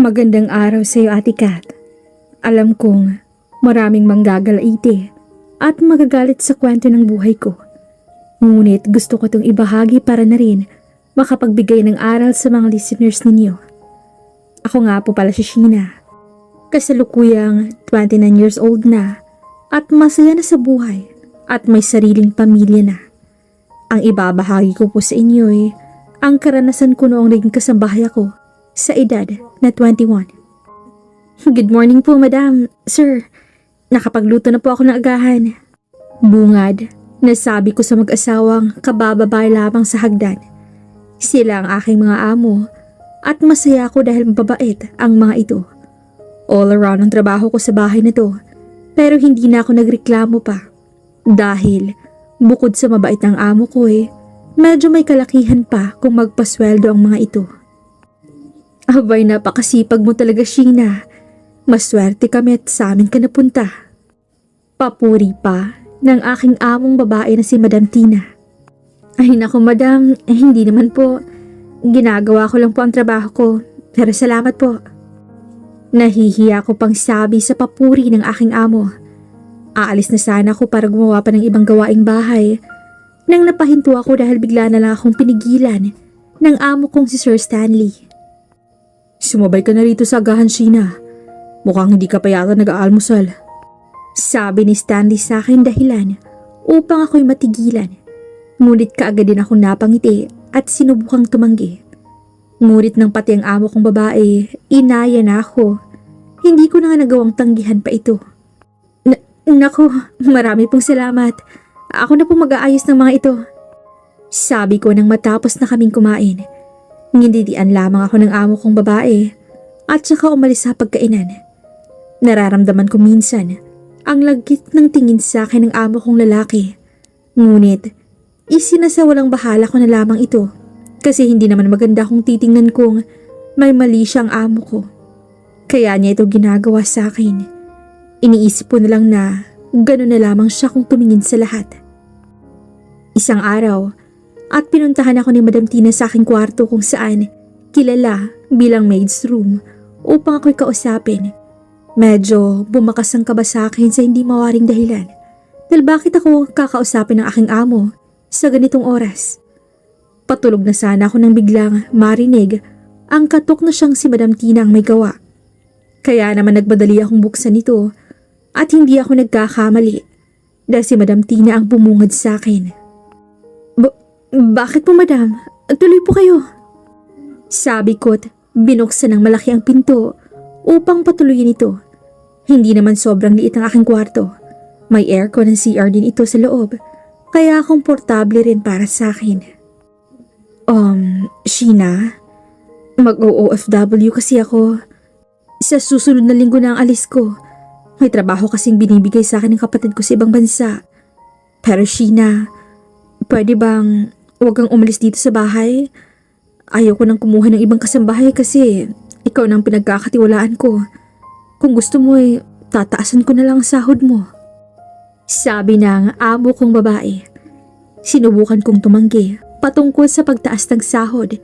Magandang araw sa iyo, Ate Kat. Alam kong maraming manggagalaiti at magagalit sa kwento ng buhay ko. Ngunit gusto ko itong ibahagi para na rin makapagbigay ng aral sa mga listeners ninyo. Ako nga po pala si Sheena. Kasalukuyang 29 years old na at masaya na sa buhay at may sariling pamilya na. Ang ibabahagi ko po sa inyo ay ang karanasan ko noong naging kasambahay ako sa edad na 21. Good morning po, madam. Sir, nakapagluto na po ako ng agahan. Bungad, nasabi ko sa mag-asawang kabababay lamang sa hagdan. Sila ang aking mga amo at masaya ako dahil mababait ang mga ito. All around ang trabaho ko sa bahay na to, pero hindi na ako nagreklamo pa. Dahil bukod sa mabait ng amo ko medyo may kalakihan pa kung magpasweldo ang mga ito. Abay, napakasipag mo talaga, Sheena. Maswerte kami at sa amin ka napunta. Papuri pa ng aking among babae na si Madam Tina. Ay naku, madam, hindi naman po. Ginagawa ko lang po ang trabaho ko, pero salamat po. Nahihiya ko pang sabi sa papuri ng aking amo. Aalis na sana ako para gumawa pa ng ibang gawaing bahay nang napahinto ako dahil bigla na lang akong pinigilan ng amo kong si Sir Stanley. Sumabay ka na rito sa agahan, Sheena. Mukhang hindi ka pa yata nag-aalmusal. Sabi ni Stanley sa akin dahilan upang ako'y matigilan. Ngunit kaagad din akong napangiti at sinubukang tumanggi. Ngunit nang pati ang amo kong babae, inaya na ako. Hindi ko na nga nagawang tanggihan pa ito. Naku, marami pong salamat. Ako na pong mag-aayos ng mga ito. Sabi ko nang matapos na kaming kumain. Ngindidian lamang ako ng amo kong babae at saka umalis sa pagkainan. Nararamdaman ko minsan ang lagkit ng tingin sa akin ng amo kong lalaki. Ngunit isinasawalang bahala ko na lamang ito kasi hindi naman maganda kung titingnan kong may mali siyang amo ko. Kaya niya ito ginagawa sa akin. Iniisip ko na lang na gano'n na lamang siya kung tumingin sa lahat. Isang araw, at pinuntahan ako ni Madam Tina sa aking kwarto kung saan kilala bilang maid's room upang ako'y kausapin. Medyo bumakas ang kaba sa akin sa hindi mawaring dahilan. Dahil bakit ako kakausapin ng aking amo sa ganitong oras? Patulog na sana ako nang biglang marinig ang katok na siyang si Madam Tina ang may gawa. Kaya naman nagmadali akong buksan ito at hindi ako nagkakamali dahil si Madam Tina ang bumungad sa akin. Bakit po, madam? Tuloy po kayo. Sabi ko't binuksan ng malaki ang pinto upang patuluyin ito. Hindi naman sobrang liit ang aking kwarto. May aircon ng CR din ito sa loob, kaya komportable rin para sa akin. Sheena, mag-OFW kasi ako. Sa susunod na linggo na ang alis ko. May trabaho kasing binibigay sa akin ng kapatid ko sa ibang bansa. Pero Sheena, pwede bang huwag kang umalis dito sa bahay? Ayoko nang kumuha ng ibang kasambahay kasi ikaw nang pinagkakatiwalaan ko. Kung gusto mo tataasan ko na lang ang sahod mo. Sabi ng amo kong babae. Sinubukan kong tumanggi patungkol sa pagtaas ng sahod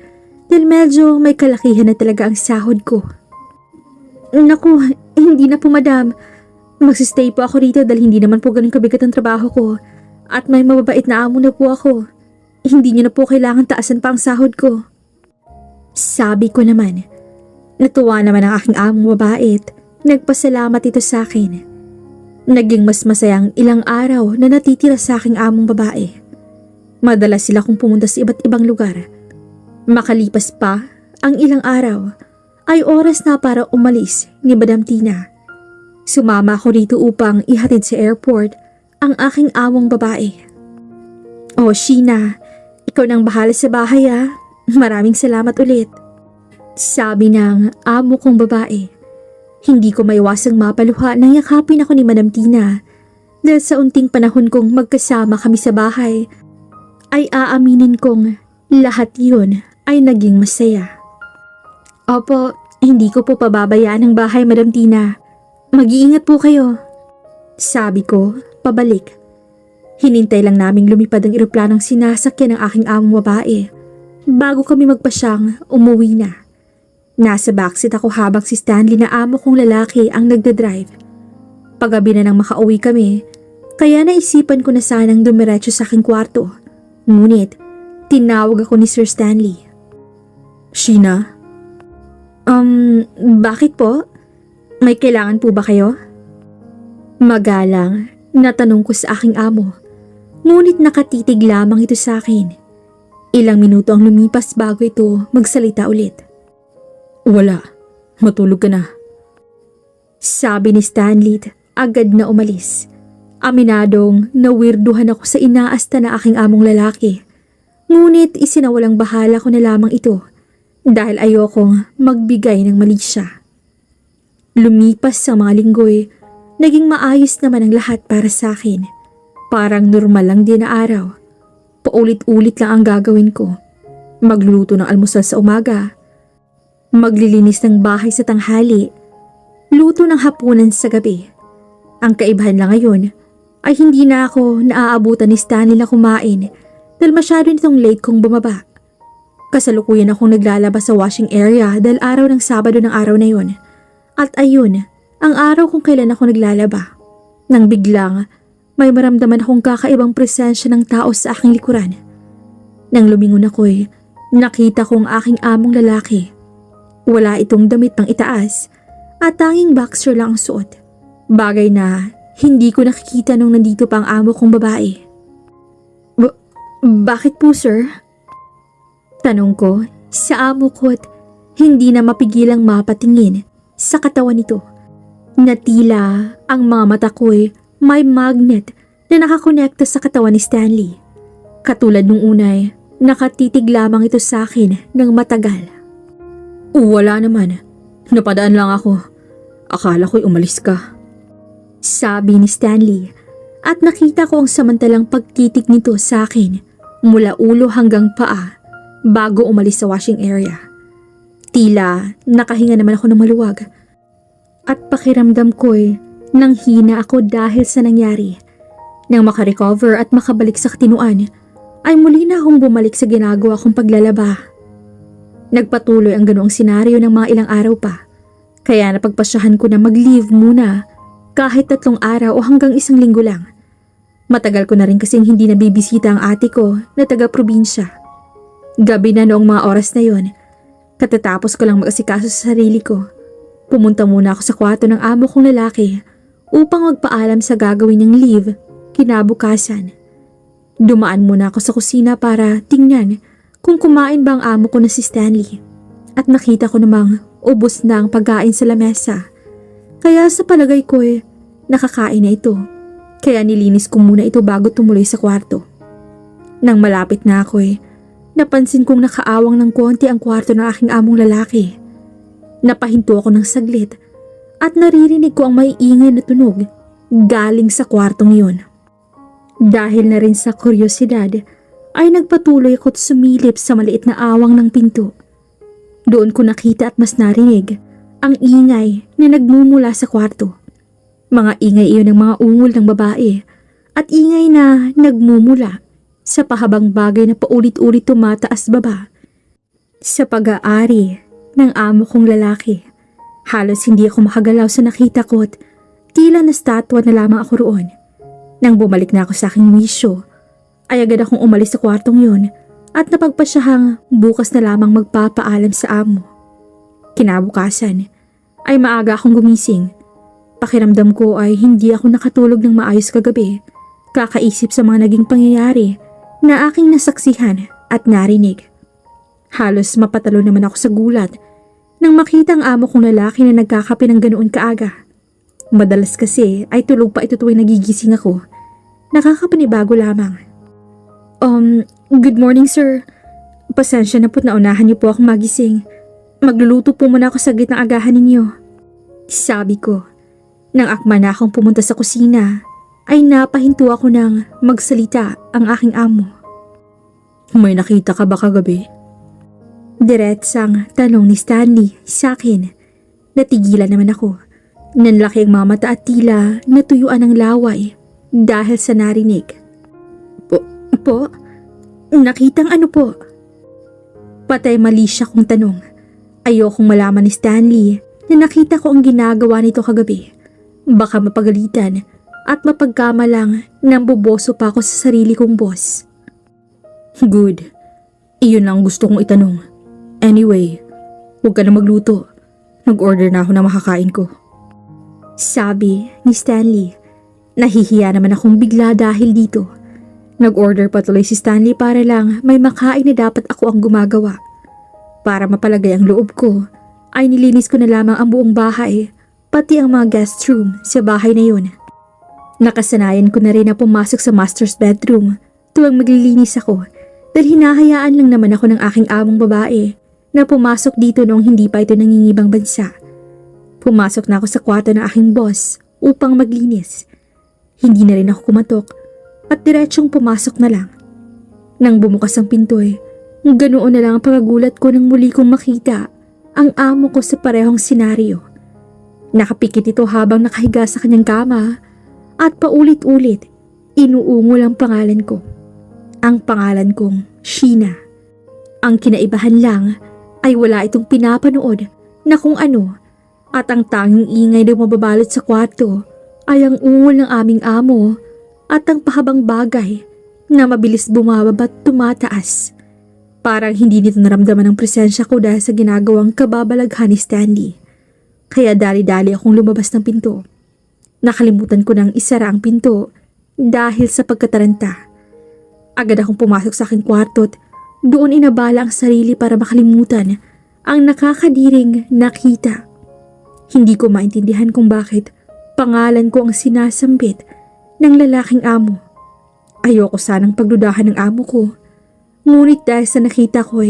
dahil medyo may kalakihan na talaga ang sahod ko. Naku, hindi na po, madam. Magsistay po ako rito dahil hindi naman po ganun kabigat ang trabaho ko at may mababait na amo na po ako. Hindi niyo na po kailangan taasan pa ang sahod ko. Sabi ko naman. Natuwa naman ang aking among babae at nagpasalamat ito sa akin. Naging mas masayang ilang araw na natitira sa aking among babae. Madalas sila kong pumunta sa iba't ibang lugar. Makalipas pa ang ilang araw ay oras na para umalis ni Madam Tina. Sumama ako rito upang ihatid sa airport ang aking among babae. Oh, Sheena, ikaw nang bahala sa bahay ah. Maraming salamat ulit. Sabi ng amo kong babae. Hindi ko maiwasang mapaluha nang yakapin ako ni Madam Tina. Dahil sa unting panahon kong magkasama kami sa bahay, ay aaminin kong lahat yun ay naging masaya. Opo, hindi ko po pababayaan ang bahay, Madam Tina. Mag-iingat po kayo. Sabi ko, pabalik. Hinintay lang naming lumipad ang eroplanong sinasakyan ng aking among babae bago kami magpasyang umuwi na. Nasa backseat ako habang si Stanley na amo kong lalaki ang nagdadrive. Paggabi na nang makauwi kami, kaya naisipan ko na sanang dumiretso sa aking kwarto. Ngunit, tinawag ako ni Sir Stanley. Sheena? Bakit po? May kailangan po ba kayo? Magalang, natanong ko sa aking amo. Ngunit nakatitig lamang ito sa akin. Ilang minuto ang lumipas bago ito magsalita ulit. Wala, matulog ka na. Sabi ni Stanley, agad na umalis. Aminadong nawirduhan ako sa inaasta na aking among lalaki. Ngunit isinawalang bahala ko na lamang ito dahil ayokong magbigay ng mali siya. Lumipas sa mga linggoy, naging maayos naman ang lahat para sa akin. Parang normal lang din na araw. Paulit-ulit lang ang gagawin ko. Magluluto ng almusal sa umaga, maglilinis ng bahay sa tanghali, luto ng hapunan sa gabi. Ang kaibahan lang ngayon ay hindi na ako naaabutan ni Stanley na kumain dahil masyado nitong late kong bumaba. Kasalukuyan akong naglalabas sa washing area dahil araw ng Sabado ng araw na yun. At ayun, ang araw kung kailan ako naglalaba. Nang biglang, may maramdaman akong kakaibang presensya ng tao sa aking likuran. Nang lumingon ako'y, nakita ko ang aking among lalaki. Wala itong damit pang itaas at tanging boxer lang ang suot. Bagay na hindi ko nakikita nung nandito pa ang amo kong babae. Bakit po, sir? Tanong ko sa amo ko't hindi na mapigilang mapatingin sa katawan nito. Na tila ang mga mata ko'y may magnet na nakakonekta sa katawan ni Stanley. Katulad nung unay, nakatitig lamang ito sa akin ng matagal. Wala naman. Napadaan lang ako. Akala ko'y umalis ka. Sabi ni Stanley at nakita ko ang samantalang pagtitig nito sa akin mula ulo hanggang paa bago umalis sa washing area. Tila nakahinga naman ako ng maluwag at pakiramdam ko'y nanghina ako dahil sa nangyari. Nang makarecover at makabalik sa katinuan, ay muli na akong bumalik sa ginagawa kong paglalaba. Nagpatuloy ang ganoong senaryo ng mga ilang araw pa, kaya napagpasyahan ko na mag-leave muna kahit 3 araw o hanggang 1 linggo lang. Matagal ko na rin kasing hindi nabibisita ang ate ko na taga-probinsya. Gabi na noong mga oras na yon, katatapos ko lang mag-asikaso sa sarili ko. Pumunta muna ako sa kwarto ng amo kong lalaki upang magpaalam sa gagawin niyang leave kinabukasan. Dumaan muna ako sa kusina para tingnan kung kumain ba ang amo ko na si Stanley at nakita ko namang ubos na ang pagkain sa lamesa. Kaya sa palagay ko nakakain na ito. Kaya nilinis ko muna ito bago tumuloy sa kwarto. Nang malapit na ako napansin kong nakaawang ng konti ang kwarto ng aking among lalaki. Napahinto ako ng saglit at naririnig ko ang maiingay na tunog galing sa kwartong yun. Dahil na rin sa kuryosidad ay nagpatuloy ako't sumilip sa maliit na awang ng pinto. Doon ko nakita at mas narinig ang ingay na nagmumula sa kwarto. Mga ingay iyon ng mga ungol ng babae at ingay na nagmumula sa pahabang bagay na paulit-ulit tumataas baba. Sa pag-aari ng amo kong lalaki, halos hindi ako makagalaw sa nakita ko at tila na statwa na lamang ako roon. Nang bumalik na ako sa aking wisyo, ay agad akong umalis sa kwartong yun at napagpasyahang bukas na lamang magpapaalam sa amo. Kinabukasan ay maaga akong gumising. Pakiramdam ko ay hindi ako nakatulog ng maayos kagabi, kakaisip sa mga naging pangyayari na aking nasaksihan at narinig. Halos mapatalo naman ako sa gulat nang makita ang amo kong lalaki na nagkakape ng ganoon kaaga. Madalas kasi ay tulog pa ito tuwing nagigising ako. Nakakapanibago lamang. Good morning sir. Pasensya na po't naunahan niyo po akong magising. Magluluto po muna ako saglit ng agahan ninyo. Sabi ko. Nang akma na akong pumunta sa kusina, ay napahinto ako nang magsalita ang aking amo. May nakita ka ba kagabi? Diretsang tanong ni Stanley sa akin. Natigilan naman ako. Nanlaki ang mga mata at tila natuyuan ng laway dahil sa narinig. Po? Nakitang ano po? Patay mali siya kong tanong. Ayokong malaman ni Stanley na nakita ko ang ginagawa nito kagabi. Baka mapagalitan at mapagkamalang nang boboso pa ako sa sarili kong boss. Good. Iyon lang gusto kong itanong. Anyway, huwag ka na magluto. Mag-order na ako ng makakain ko. Sabi ni Stanley. Nahihiya naman akong bigla dahil dito. Nag-order pa tuloy si Stanley para lang may makain na dapat ako ang gumagawa. Para mapalagay ang loob ko, ay nilinis ko na lamang ang buong bahay, pati ang mga guest room sa bahay na yun. Nakasanayan ko na rin na pumasok sa master's bedroom tuwang maglilinis ako dahil hinahayaan lang naman ako ng aking among babae na pumasok dito noong hindi pa ito nangingibang bansa. Pumasok na ako sa kwarto ng aking boss upang maglinis. Hindi na rin ako kumatok at diretsyong pumasok na lang. Nang bumukas ang pinto ganoon na lang ang pagagulat ko nang muli kong makita ang amo ko sa parehong senaryo. Nakapikit ito habang nakahiga sa kanyang kama at paulit-ulit inuungol ang pangalan ko. Ang pangalan kong Sheena. Ang kinaibahan lang ay wala itong pinapanood na kung ano at ang tanging ingay na mababalot sa kwarto ay ang ungol ng aming amo at ang pahabang bagay na mabilis bumababa at tumataas. Parang hindi nito naramdaman ang presensya ko dahil sa ginagawang kababalaghan ni Stanley. Kaya dali-dali akong lumabas ng pinto. Nakalimutan ko nang isara ang pinto dahil sa pagkataranta. Agad akong pumasok sa aking kwarto at doon inabala ang sarili para makalimutan ang nakakadiring nakita. Hindi ko maintindihan kung bakit pangalan ko ang sinasambit ng lalaking amo. Ayoko sanang pagdudahan ng amo ko. Ngunit dahil sa nakita ko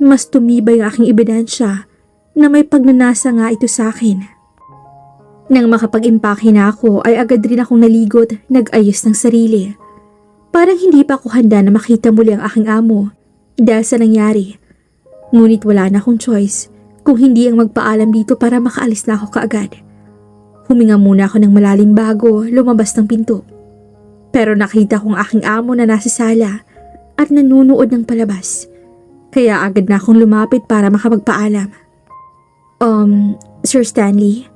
mas tumibay ang aking ebidensya na may pagnanasa nga ito sa akin. Nang makapag-impake na ako ay agad rin akong naligot, nag-ayos ng sarili. Parang hindi pa ako handa na makita muli ang aking amo dahil sa nangyari. Ngunit wala na akong choice kung hindi ang magpaalam dito para makaalis na ako kaagad. Huminga muna ako ng malalim bago lumabas ng pinto. Pero nakita kong aking amo na nasa sala at nanunood ng palabas. Kaya agad na akong lumapit para makapagpaalam. Sir Stanley,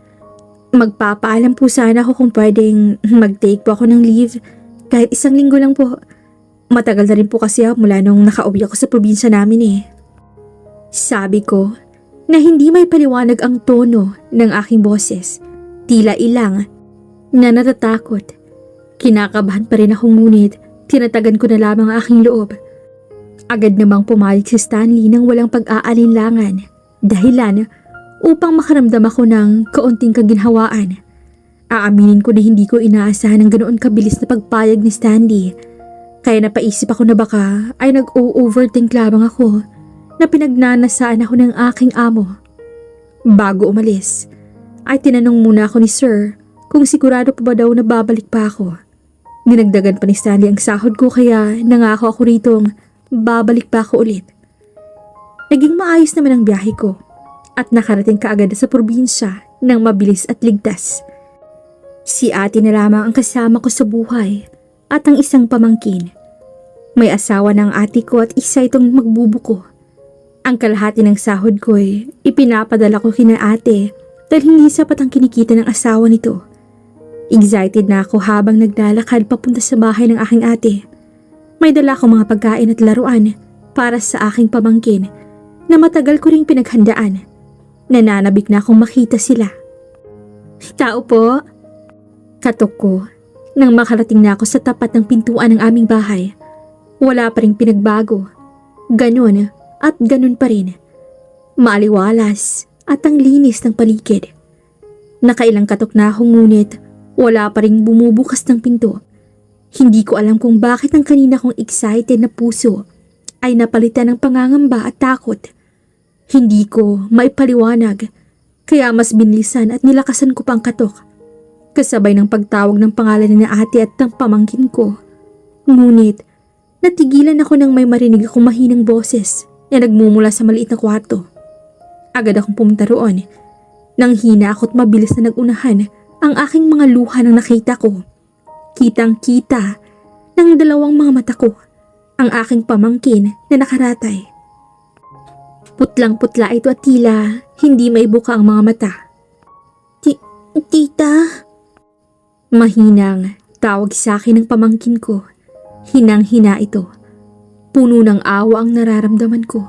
magpapaalam po sana ako kung pwedeng mag-take po ako ng leave kahit 1 linggo lang po. Matagal na rin po kasi ako mula nung nakauwi ako sa probinsya namin Sabi ko na hindi may paliwanag ang tono ng aking boses. Tila ilang na natatakot. Kinakabahan pa rin ako ngunit tinatagan ko na lamang ang aking loob. Agad namang pumayag si Stanley nang walang pag-aalinlangan. Dahilan upang makaramdam ako ng kaunting kaginhawaan. Aaminin ko na hindi ko inaasahan ng ganoon kabilis na pagpayag ni Stanley. Kaya napaisip ako na baka ay nag-o-overthink lamang ako na pinagnanasaan ako ng aking amo. Bago umalis, ay tinanong muna ako ni Sir kung sigurado pa ba daw na babalik pa ako. Dinagdagan pa ni Stanley ang sahod ko kaya nangako ako ritong babalik pa ako ulit. Naging maayos naman ang biyahe ko at nakarating kaagad sa probinsya ng mabilis at ligtas. Si ate na lamang ang kasama ko sa buhay at ang isang pamangkin. May asawa ng ate ko at isa itong magbubuko. Ang kalahati ng sahod ko ipinapadala ko kina ate dahil hindi sapat ang kinikita ng asawa nito. Excited na ako habang naglalakad papunta sa bahay ng aking ate. May dala akong mga pagkain at laruan para sa aking pamangkin na matagal ko ring pinaghandaan. Nananabik na akong makita sila. Tao po. Katok ko nang makarating na ako sa tapat ng pintuan ng aming bahay. Wala pa ring pinagbago. Ganon at ganon pa rin. Maaliwalas at ang linis ng paligid. Nakailang katok na ako ngunit wala pa ring bumubukas ng pinto. Hindi ko alam kung bakit ang kanina kong excited na puso ay napalitan ng pangangamba at takot. Hindi ko maipaliwanag kaya mas binilisan at nilakasan ko pang katok. Kasabay ng pagtawag ng pangalan ni ate at ng pamangkin ko. Ngunit natigilan ako nang may marinig akong mahinang boses na nagmumula sa maliit na kwarto. Agad akong pumunta roon. Nang hina ako at mabilis na nagunahan ang aking mga luha nang nakita ko. Kitang-kita ng dalawang mga mata ko ang aking pamangkin na nakaratay. Putlang-putla ito at tila hindi maibuka ang mga mata. Tita? Mahinang tawag sa akin ng pamangkin ko. Hinang-hina ito. Puno ng awa ang nararamdaman ko.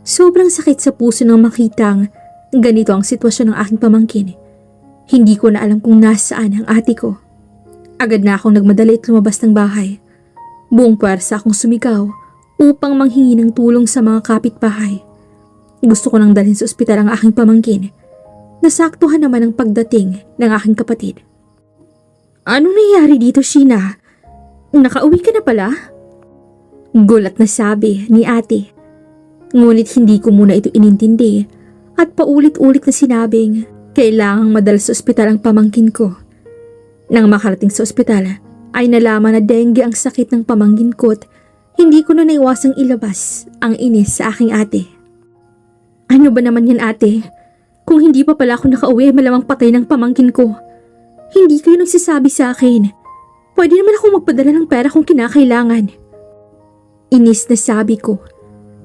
Sobrang sakit sa puso nang makitang ganito ang sitwasyon ng aking pamangkin. Hindi ko na alam kung nasaan ang ate ko. Agad na akong nagmadali at lumabas ng bahay. Buong puwersa akong sumigaw upang manghingi ng tulong sa mga kapitbahay. Gusto ko nang dalhin sa ospital ang aking pamangkin. Nasaktuhan naman ang pagdating ng aking kapatid. Anong nangyari dito, Sheena? Nakauwi ka na pala? Gulat na sabi ni ate. Ngunit hindi ko muna ito inintindi at paulit-ulit na sinabing kailangang madala sa ospital ang pamangkin ko. Nang makarating sa ospital ay nalaman na dengue ang sakit ng pamangkin ko at hindi ko na naiwasang ilabas ang inis sa aking ate. Ano ba naman yan, ate? Kung hindi pa pala ako nakauwi ay malamang patay ng pamangkin ko. Hindi kayo nagsasabi sa akin. Pwede naman akong magpadala ng pera kung kinakailangan. Inis na sabi ko.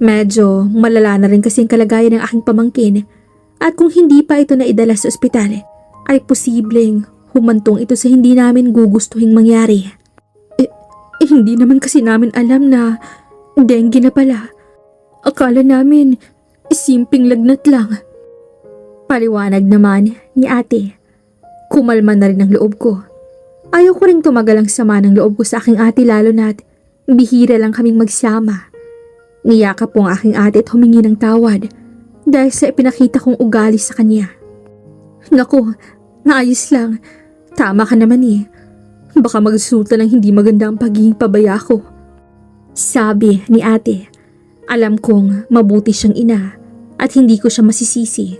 Medyo malala na rin kasi ang kalagayan ng aking pamangkin at kung hindi pa ito naidala sa ospital ay posibleng humantong ito sa hindi namin gugustuhing mangyari. Hindi naman kasi namin alam na dengue na pala. Akala namin simpleng lagnat lang. Paliwanag naman ni ate. Kumalma na rin ang loob ko. Ayaw ko ring tumagal ang sama ng loob ko sa aking ate lalo na't bihira lang kaming magsama. Niyakap po ang aking ate at humingi ng tawad dahil sa ipinakita kong ugali sa kanya. Naku, naayos lang. Tama ka naman eh. Baka magsulta ng hindi maganda ang pagiging pabaya ko. Sabi ni ate. Alam kong mabuti siyang ina at hindi ko siya masisisi.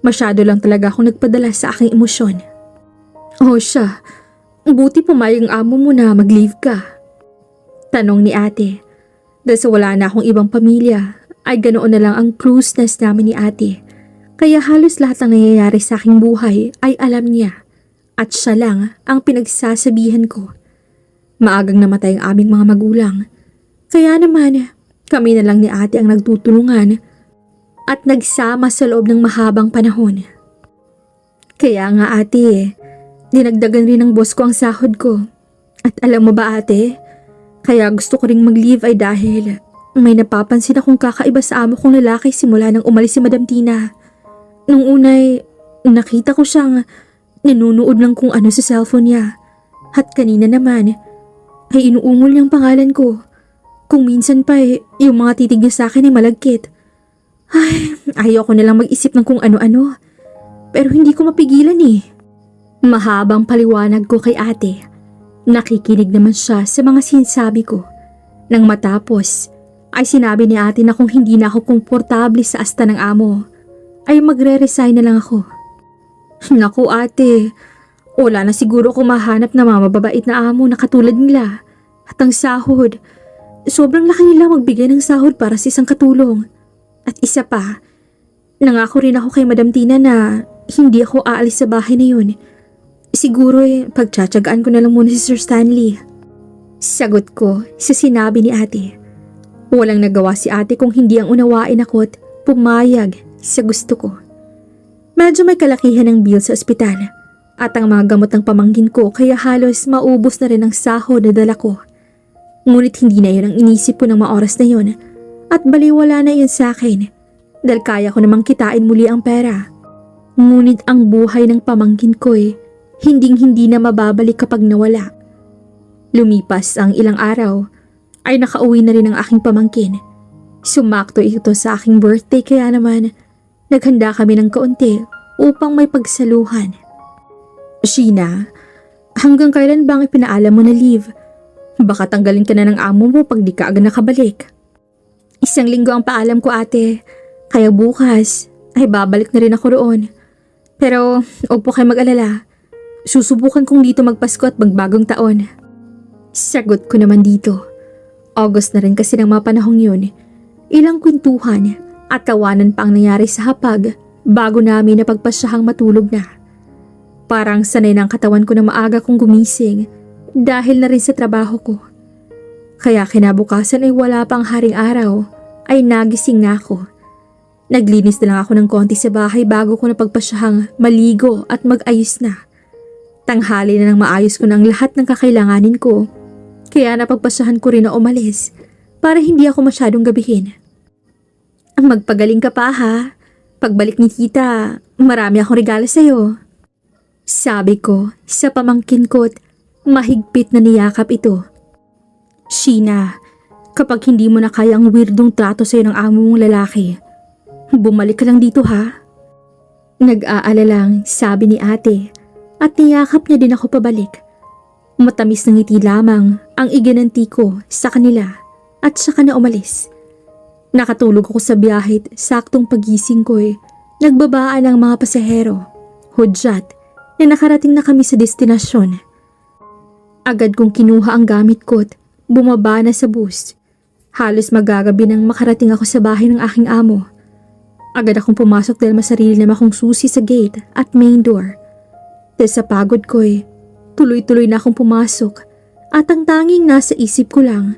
Masyado lang talaga akong nagpadala sa aking emosyon. Oh siya, buti pumayag ang amo mo na mag-leave ka. Tanong ni ate. Dahil sa wala na akong ibang pamilya, ay ganoon na lang ang closeness namin ni ate. Kaya halos lahat ng nangyayari sa aking buhay ay alam niya. At siya lang ang pinagsasabihan ko. Maagang namatay ang aming mga magulang. Kaya naman, kami na lang ni ate ang nagtutulungan at nagsama sa loob ng mahabang panahon. Kaya nga ate, dinagdagan rin ng boss ko ang sahod ko. At alam mo ba ate, kaya gusto ko ring mag-leave ay dahil may napapansin akong kakaiba sa amo kong lalaki simula nang umalis si Madam Tina. Nung unay, nakita ko siyang nanunood lang kung ano sa cellphone niya. At kanina naman, ay inuungol niyang pangalan ko. Kung minsan pa yung mga titig niya sa akin ay malagkit. Ay, ayoko nalang mag-isip ng kung ano-ano. Pero hindi ko mapigilan eh. Mahabang paliwanag ko kay ate. Nakikinig naman siya sa mga sinasabi ko. Nang matapos, ay sinabi ni ate na kung hindi na ako komportable sa asta ng amo, ay magre-resign na lang ako. Naku ate, wala na siguro ako mahanap na mababait na amo na katulad nila. At ang sahod, sobrang laki nila magbigay ng sahod para sa isang katulong. At isa pa, nangako rin ako kay Madam Tina na hindi ako aalis sa bahay na yun. Siguro pagtsatsagaan ko na lang muna si Sir Stanley. Sagot ko sa sinabi ni ate. Walang nagawa si ate kung hindi ang unawain ako at pumayag sa gusto ko. Medyo may kalakihan ng bill sa ospital at ang mga gamot ng pamangkin ko kaya halos maubos na rin ang sahod na dala ko. Ngunit hindi na yun ang inisip ko ng mga oras na yun at baliwala na yun sa akin dahil kaya ko namang kitain muli ang pera. Ngunit ang buhay ng pamangkin ko hinding-hindi na mababalik kapag nawala. Lumipas ang ilang araw ay nakauwi na rin ang aking pamangkin. Sumakto ito sa aking birthday kaya naman naghanda kami ng kaunti upang may pagsaluhan. Sheena, hanggang kailan bang ipinaalam mo na leave? Baka tanggalin ka na ng amo mo pag di ka agad nakabalik. 1 linggo ang paalam ko ate, kaya bukas ay babalik na rin ako roon. Pero huwag po kayo mag-alala, susubukan kong dito magpasko at magbagong taon. Sagot ko naman dito. August na rin kasi ng mga panahong yun. Ilang kwentuhan at tawanan pa ang nangyari sa hapag bago namin napagpasyahang matulog na. Parang sanay ng katawan ko na maaga kong gumising dahil na rin sa trabaho ko. Kaya kinabukasan ay wala pang haring araw ay nagising na ako. Naglinis na lang ako ng konti sa bahay bago ko napagpasyahang maligo at mag-ayos na. Tanghali na nang maayos ko ng lahat ng kakailanganin ko. Kaya napagpasyahan ko rin na umalis para hindi ako masyadong gabihin. Magpagaling ka pa ha. Pagbalik ni tita, marami akong regalo sa'yo. Sabi ko sa pamangkin ko't mahigpit na niyakap ito. Sheena, kapag hindi mo na kaya ang weirdong trato sa'yo ng amo mong lalaki, bumalik ka lang dito ha. Nag-aalalang sabi ni ate at niyakap niya din ako pabalik. Matamis na ngiti lamang ang iginanti ko sa kanila at saka na umalis. Nakatulog ako sa biyahe at saktong pagising ko'y nagbabaan ang mga pasahero. Hudyat na nakarating na kami sa destinasyon. Agad kong kinuha ang gamit ko at bumaba na sa bus. Halos magagabi nang makarating ako sa bahay ng aking amo. Agad akong pumasok dahil masarili naman akong susi sa gate at main door. Dahil sa pagod ko'y tuloy-tuloy na akong pumasok at ang tanging nasa isip ko lang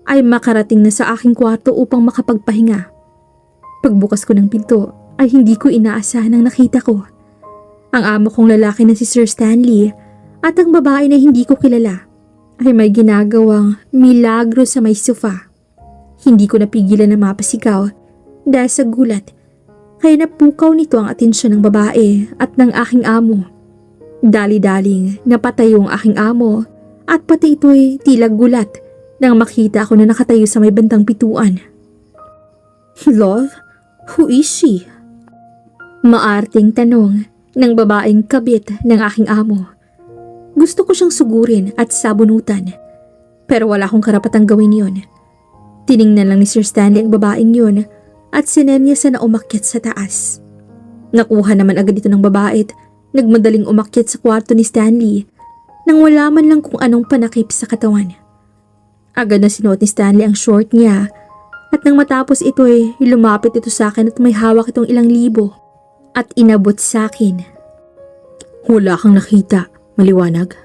ay makarating na sa aking kwarto upang makapagpahinga. Pagbukas ko ng pinto ay hindi ko inaasahan ang nakita ko. Ang amo kong lalaki na si Sir Stanley at ang babae na hindi ko kilala ay may ginagawang milagro sa may sofa. Hindi ko napigilan na mapasigaw dahil sa gulat, kaya napukaw nito ang atensyon ng babae at ng aking amo. Dali-daling napatayo ang aking amo at pati ito'y tila gulat nang makita ako na nakatayo sa may bandang pituan. Love, who is she? Maarting tanong ng babaeng kabit ng aking amo. Gusto ko siyang sugurin at sabunutan, pero wala akong karapatang gawin yon. Tiningnan lang ni Sir Stanley ang babaeng yun at sinenyasa na umakyat sa taas. Nakuha naman agad ito ng babae at nagmadaling umakyat sa kwarto ni Stanley nang wala man lang kung anong panakip sa katawan. Agad na sinuot ni Stanley ang short niya at nang matapos ito'y lumapit ito sa akin at may hawak itong ilang libo at inabot sa akin. Wala kang nakita, maliwanag?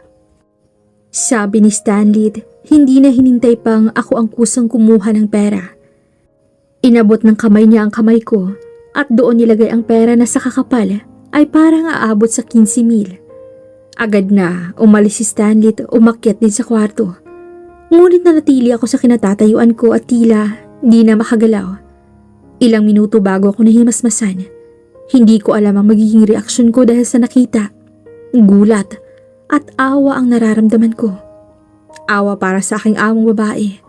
Sabi ni Stanley, hindi na hinintay pang ako ang kusang kumuha ng pera. Inabot ng kamay niya ang kamay ko at doon nilagay ang pera na sa kakapal ay parang aabot sa 15,000. Agad na umalis si Stanley at umakyat din sa kwarto. Ngunit nanatili ako sa kinatatayuan ko at tila di na makagalaw. Ilang minuto bago ako nahimasmasan. Hindi ko alam ang magiging reaksyon ko dahil sa nakita. Gulat at awa ang nararamdaman ko. Awa para sa aking among babae.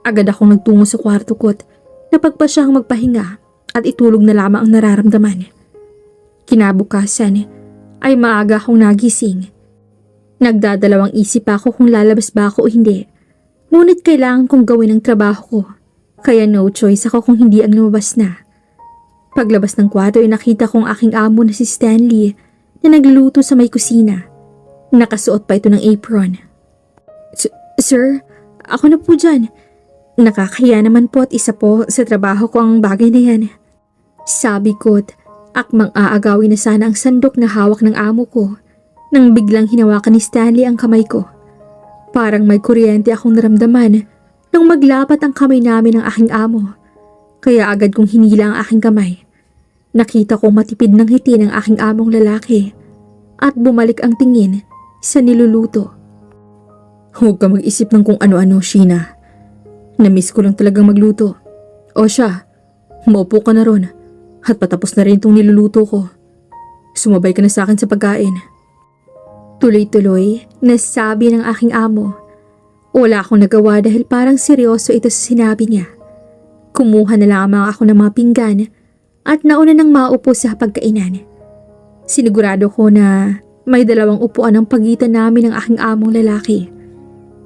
Agad akong nagtungo sa kwarto ko at napagpasyang magpahinga at itulog na lamang ang nararamdaman. Kinabukasan ay maaga akong nagising. Nagdadalawang isip ako kung lalabas ba ako o hindi. Ngunit kailangan kong gawin ang trabaho ko, kaya no choice ako kung hindi ang lumabas na. Paglabas ng kwarto ay nakita kong aking amo na si Stanley na nagluluto sa may kusina. Nakasuot pa ito ng apron. Sir, ako na po dyan. Nakakahiya naman po at isa po sa trabaho ko ang bagay na yan. Sabi ko't akmang aagawin na sana ang sandok na hawak ng amo ko nang biglang hinawakan ni Stanley ang kamay ko. Parang may kuryente akong naramdaman nang maglapat ang kamay namin ng aking amo. Kaya agad kong hinila ang aking kamay. Nakita kong matipid ng ngiti ng aking among lalaki at bumalik ang tingin sa niluluto. Huwag ka mag-isip ng kung ano-ano, Sheena. Namiss ko lang talagang magluto. O siya, maupo ka na ron at patapos na rin itong niluluto ko. Sumabay ka na sa akin sa pagkain. Tuloy-tuloy na sabi ng aking amo. Wala akong nagawa dahil parang seryoso ito sa sinabi niya. Kumuha na lamang ako ng mga pinggan at nauna nang maupo sa pagkainan. Sinigurado ko na may dalawang upuan ang pagitan namin ng aking among lalaki.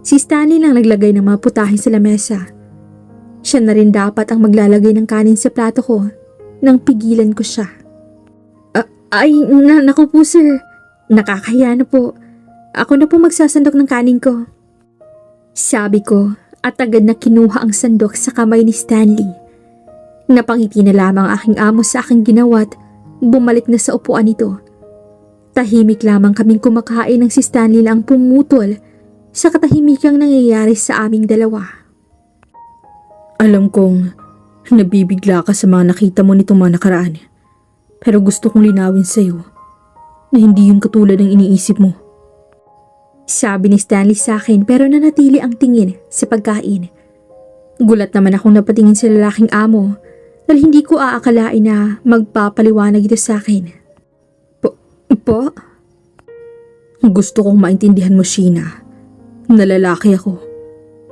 Si Stanley lang naglagay ng mga putahe sa lamesa. Siya na rin dapat ang maglalagay ng kanin sa plato ko nang pigilan ko siya. Naku po sir. Nakakahiya na po. Ako na po magsasandok ng kanin ko. Sabi ko at agad na kinuha ang sandok sa kamay ni Stanley. Napangiti na lamang aking amo sa aking ginawa at bumalik na sa upuan nito. Tahimik lamang kaming kumakain ng si Stanley lang pumutol sa katahimikang nangyayari sa aming dalawa. Alam kong Nabibigla ka sa mga nakita mo nitong mga nakaraan. Pero gusto kong linawin sa'yo na hindi yun katulad ng iniisip mo. Sabi ni Stanley sa akin pero nanatili ang tingin sa pagkain. Gulat naman akong napatingin sa lalaking amo dahil hindi ko aakalain na magpapaliwanag ito sa akin. Po? Gusto kong maintindihan mo, Sheena, na lalaki ako.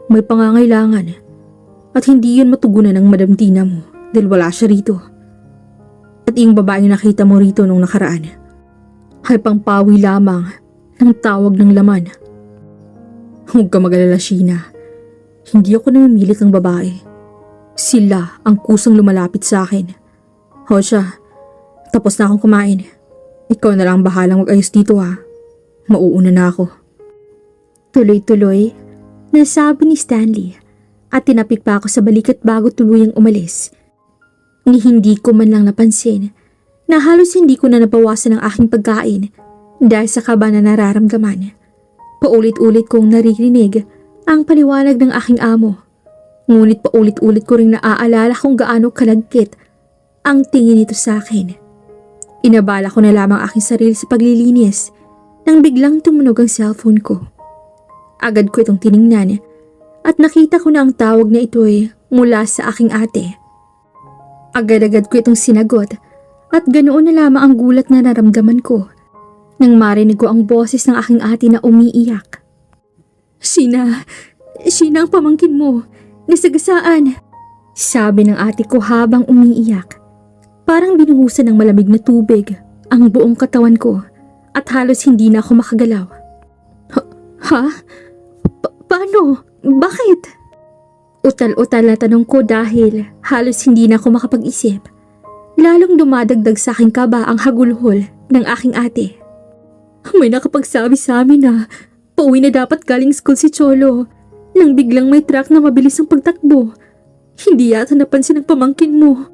May pangangailangan at hindi yun matugunan ng Madam Tina mo dahil wala siya rito. At yung babaeng nakita mo rito nung nakaraan ay pangpawi lamang ng tawag ng laman. Huwag ka mag-alala, Sheena. Hindi ako namimilit ng babae. Sila ang kusang lumalapit sa akin. O siya, tapos na akong kumain. Ikaw na lang bahalang mag-ayos dito ha. Mauuna na ako. Tuloy-tuloy, nasabi ni Stanley at tinapik pa ako sa balikat bago tuluyang umalis. Ni hindi ko man lang napansin na halos hindi ko na nabawasan ang aking pagkain dahil sa kaba na nararamdaman. Paulit-ulit kong naririnig ang paliwanag ng aking amo. Ngunit paulit-ulit ko rin naaalala kung gaano kalagkit ang tingin nito sa akin. Inabala ko na lamang aking sarili sa paglilinis nang biglang tumunog ang cellphone ko. Agad ko itong tiningnan at nakita ko na ang tawag na ito ay mula sa aking ate. Agad-agad ko itong sinagot at ganoon na lamang ang gulat na naramdaman ko nang marinig ko ang boses ng aking ate na umiiyak. Sheena ang pamangkin mo, nasagasaan, sabi ng ate ko habang umiiyak. Parang binuhusan ng malamig na tubig ang buong katawan ko at halos hindi na ako makagalaw. Ha? Paano? Bakit? Utal-utal na tanong ko dahil halos hindi na ako makapag-isip. Lalong dumadagdag sa aking kaba ang hagulhol ng aking ate. May nakapagsabi sa amin na pauwi na dapat galing school si Cholo nang biglang may truck na mabilis ang pagtakbo. Hindi yata napansin ang pamangkin mo.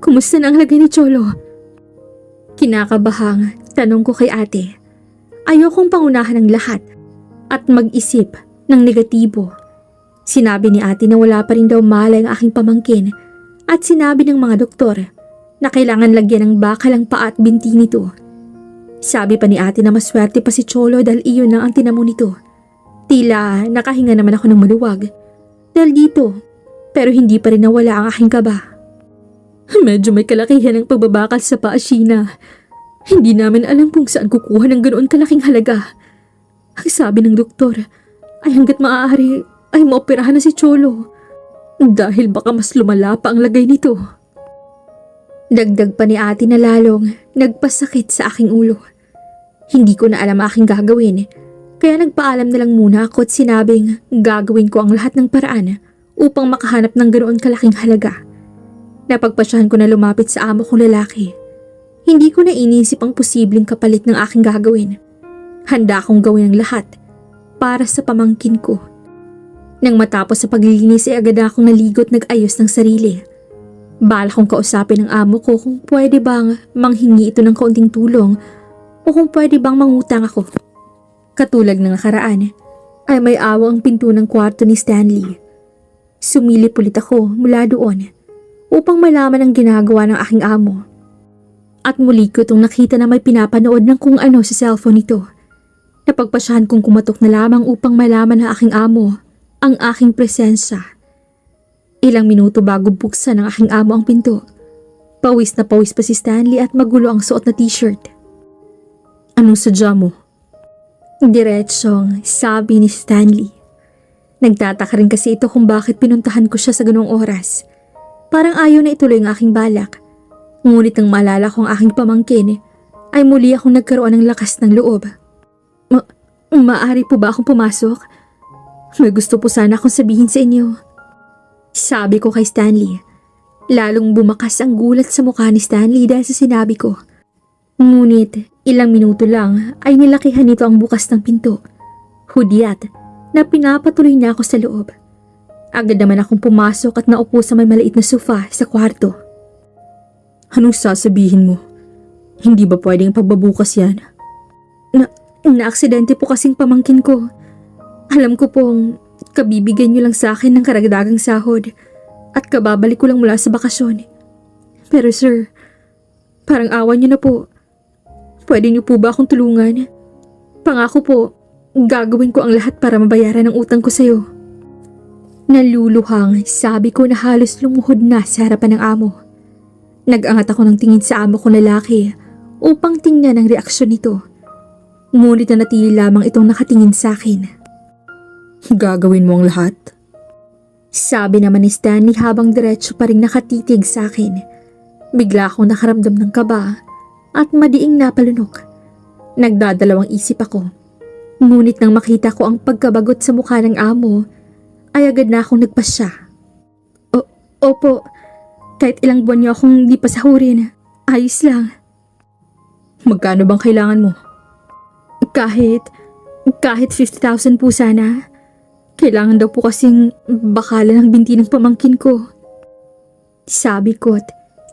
Kumusta na ang lagay ni Cholo? Kinakabahang tanong ko kay ate. Ayokong pangunahan ng lahat at mag-isip ng negatibo. Sinabi ni ate na wala pa rin daw malay ang aking pamangkin at sinabi ng mga doktor na kailangan lagyan ng bakal ang paa at binti nito. Sabi pa ni ate na maswerte pa si Cholo dahil iyon lang ang tinamo nito. Tila nakahinga naman ako ng maluwag dahil dito pero hindi pa rin nawala ang aking kaba. Medyo may kalakihan ng pagbabakal sa paa, Sheena. Hindi namin alam kung saan kukuha ng ganoon kalaking halaga. Ang sabi ng doktor ay hanggat maaari ay maoperahan na si Cholo dahil baka mas lumala pa ang lagay nito. Dagdag pa ni ate na lalong nagpasakit sa aking ulo. Hindi ko na alam aking gagawin kaya nagpaalam na lang muna ako at sinabing gagawin ko ang lahat ng paraan upang makahanap ng ganoon kalaking halaga. Napagpasyahan ko na lumapit sa amo kong lalaki. Hindi ko na inisip ang posibleng kapalit ng aking gagawin. Handa akong gawin ang lahat para sa pamangkin ko. Nang matapos sa paglilinis ay agad akong naligot nag-ayos ng sarili. Bala kong kausapin ng amo ko kung pwede bang manghingi ito ng kaunting tulong o kung pwede bang mangutang ako. Katulad ng nakaraan ay may awang ang pinto ng kwarto ni Stanley. Sumilip ulit ako mula doon upang malaman ang ginagawa ng aking amo. At muli ko itong nakita na may pinapanood ng kung ano sa cellphone nito. Napagpasyahan kong kumatok na lamang upang malaman ng aking amo ang aking presensya. Ilang minuto bago buksan ng aking amo ang pinto. Pawis na pawis pa si Stanley at magulo ang suot na t-shirt. Anong sadya mo? Diretsong sabi ni Stanley. Nagtataka rin kasi ito kung bakit pinuntahan ko siya sa ganong oras. Parang ayaw na ituloy ang aking balak. Ngunit nang maalala ko ang aking pamangkin, ay muli akong nagkaroon ng lakas ng loob. Maaari po ba akong pumasok? May gusto po sana akong sabihin sa inyo. Sabi ko kay Stanley. Lalong bumakas ang gulat sa mukha ni Stanley dahil sa sinabi ko. Ngunit ilang minuto lang ay nilakihan nito ang bukas ng pinto. Hudyat na pinapatuloy niya ako sa loob. Agad naman akong pumasok at naupo sa may maliit na sofa sa kwarto. Anong sasabihin mo? Hindi ba pwedeng pagbabukas yan? Naaksidente po kasing pamangkin ko. Alam ko pong kabibigyan niyo lang sa akin ng karagdagang sahod at kababalik ko lang mula sa bakasyon. Pero sir, parang awa niyo na po. Pwede niyo po ba akong tulungan? Pangako po, gagawin ko ang lahat para mabayaran ang utang ko sa'yo. Naluluhang sabi ko na halos lumuhod na sa harapan ng amo. Nag-angat ako ng tingin sa amo kong lalaki upang tingnan ang reaksyon nito. Ngunit nanatili lamang itong nakatingin sa akin. Gagawin mo ang lahat? Sabi naman ni Stanley habang diretso pa rin nakatitig sa akin. Bigla akong nakaramdam ng kaba at madiing napalunok. Nagdadalawang isip ako. Ngunit nang makita ko ang pagkabagot sa mukha ng amo, ay agad na akong nagpasya. Opo, kahit ilang buwan niyo akong di pasahurin, ayos lang. Magkano bang kailangan mo? Kahit 50,000 po sana. Kailangan daw po kasing bakalan ng binti ng pamangkin ko. Sabi ko't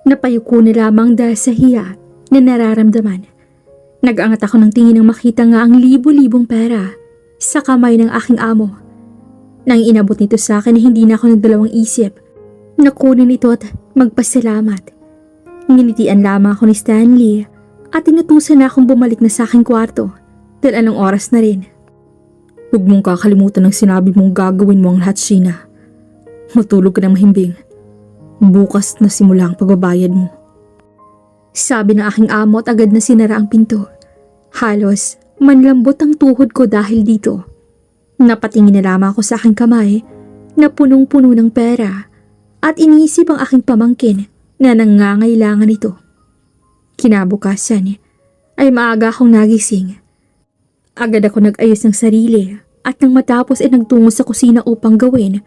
napayuko na lamang dahil sa hiya na nararamdaman. Nag-angat ako ng tingin nang makita nga ang libo-libong pera sa kamay ng aking amo. Nang inabot nito sa akin, hindi na ako nagdalawang isip. Nakunin ito at magpasalamat. Nginitian lamang ako ni Stanley at inutusan na akong bumalik na sa aking kwarto dahil anong oras na rin. Huwag mong kakalimutan ng sinabi mong gagawin mo ang lahat, Sheena. Matulog ka ng mahimbing. Bukas na simula ang pagbabayad mo. Sabi ng aking amo at agad na sinara ang pinto. Halos manlambot ang tuhod ko dahil dito. Napatingin na lamang ako sa aking kamay na punong-puno ng pera at iniisip ang aking pamangkin na nangangailangan ito. Kinabukasan ay maaga akong nagising. Agad ako nag-ayos ng sarili at nang matapos ay nagtungo sa kusina upang gawin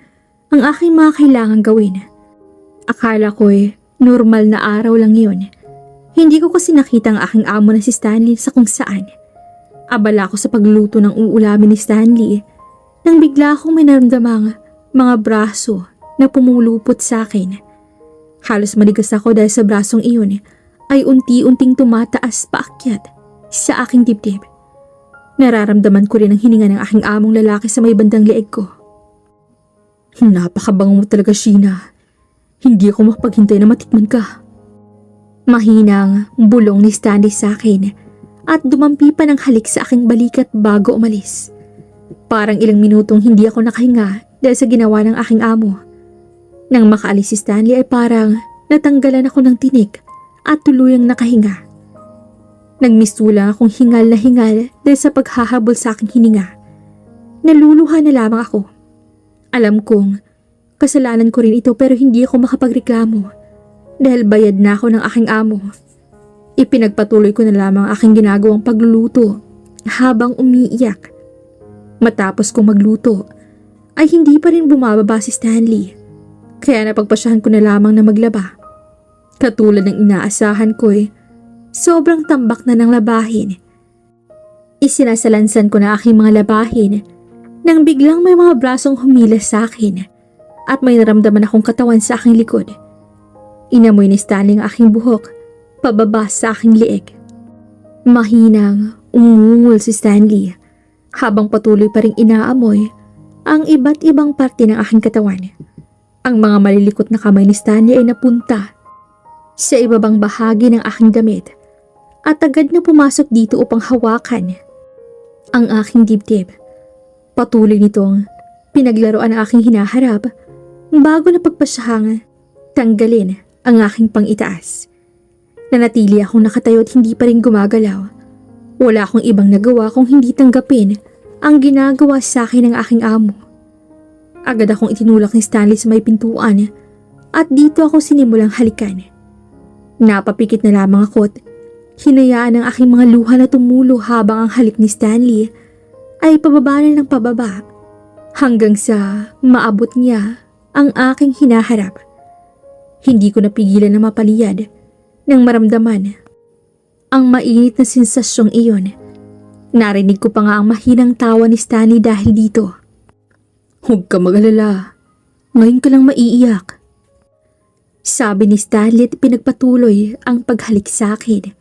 ang aking mga kailangang gawin. Akala ko'y normal na araw lang yun. Hindi ko kasi nakita ang aking amo na si Stanley sa kung saan. Abala ako sa pagluto ng uulamin ni Stanley nang bigla akong may naramdamang mga braso na pumulupot sa akin. Halos maligas ako dahil sa brasong iyon ay unti-unting tumataas paakyat sa aking dibdib. Nararamdaman ko rin ang hininga ng aking among lalaki sa may bandang leeg ko. Napakabango mo talaga, Sheena. Hindi ako mapaghintay na matikman ka. Mahinang bulong ni Stanley sa akin at dumampi pa ng halik sa aking balikat bago umalis. Parang ilang minutong hindi ako nakahinga dahil sa ginawa ng aking amo. Nang makaalis si Stanley ay parang natanggalan ako ng tinik at tuluyang nakahinga. Nagmistula akong hingal na hingal dahil sa paghahabol sa aking hininga. Naluluha na lamang ako. Alam kong kasalanan ko rin ito pero hindi ako makapagreklamo dahil bayad na ako ng aking amo. Ipinagpatuloy ko na lamang aking ginagawang pagluluto habang umiiyak. Matapos kong magluto ay hindi pa rin bumababa si Stanley kaya napagpasyahan ko na lamang na maglaba. Katulad ng inaasahan ko sobrang tambak na ng labahin. Isinasalansan ko na aking mga labahin nang biglang may mga brasong humilas sa akin at may naramdaman akong katawan sa aking likod. Inamoy ni Stanley ang aking buhok pababa sa aking leeg. Mahinang umungol si Stanley habang patuloy pa ring inaamoy ang iba't ibang parte ng aking katawan. Ang mga malilikot na kamay ni Stanley ay napunta sa ibabang bahagi ng aking damit at agad na pumasok dito upang hawakan ang aking dibdib. Patuloy nitong pinaglaruan ang aking hinaharap bago na pagpasyahang tanggalin ang aking pangitaas. Nanatili akong nakatayo at hindi pa rin gumagalaw. Wala akong ibang nagawa kung hindi tanggapin ang ginagawa sa akin ng aking amo. Agad akong itinulak ni Stanley sa may pintuan at dito ako sinimulang halikan. Napapikit na lamang ako at hinayaan ang aking mga luha na tumulo habang ang halik ni Stanley ay pababa na ng pababa hanggang sa maabot niya ang aking hinaharap. Hindi ko napigilan na mapaliyad nang maramdaman ang mainit na sensasyong iyon. Narinig ko pa nga ang mahinang tawa ni Stanley dahil dito. Huwag ka mag-alala. Ngayon ka lang maiiyak. Sabi ni Stanley at pinagpatuloy ang paghalik sa akin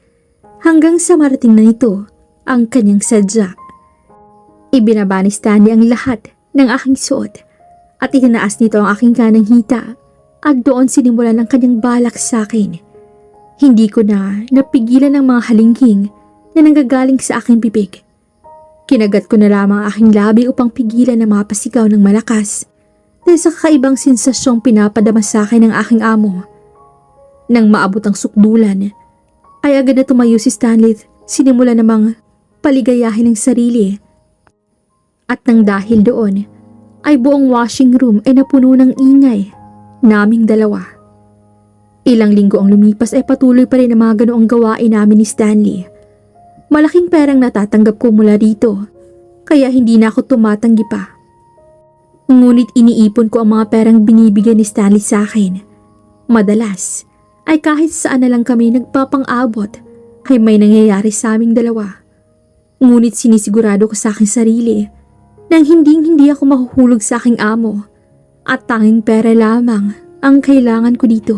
hanggang sa marating na nito ang kanyang sadya. Ibinaba ni Stanley ang lahat ng aking suot at itinaas nito ang aking kanang hita at doon sinimulan ang kanyang balak sa akin. Hindi ko na napigilan ang mga halinghing na nanggagaling sa aking bibig. Kinagat ko na lamang ang aking labi upang pigilan ang mga pasigaw ng malakas dahil sa kakaibang sensasyong pinapadama sa akin ng aking amo. Nang maabot ang sukdulan, ay agad na tumayo si Stanley at sinimula namang paligayahin ang sarili. At nang dahil doon, ay buong washing room ay napuno ng ingay naming dalawa. Ilang linggo ang lumipas ay patuloy pa rin ang mga ganoong gawain namin ni Stanley. Malaking perang natatanggap ko mula dito, kaya hindi na ako tumatanggi pa. Ngunit iniipon ko ang mga perang binibigyan ni Stanley sa akin. Madalas, ay kahit saan na lang kami nagpapang-abot, ay may nangyayari sa aming dalawa. Ngunit sinisigurado ko sa aking sarili nang hindi ako mahuhulog sa aking amo at tanging pera lamang ang kailangan ko dito.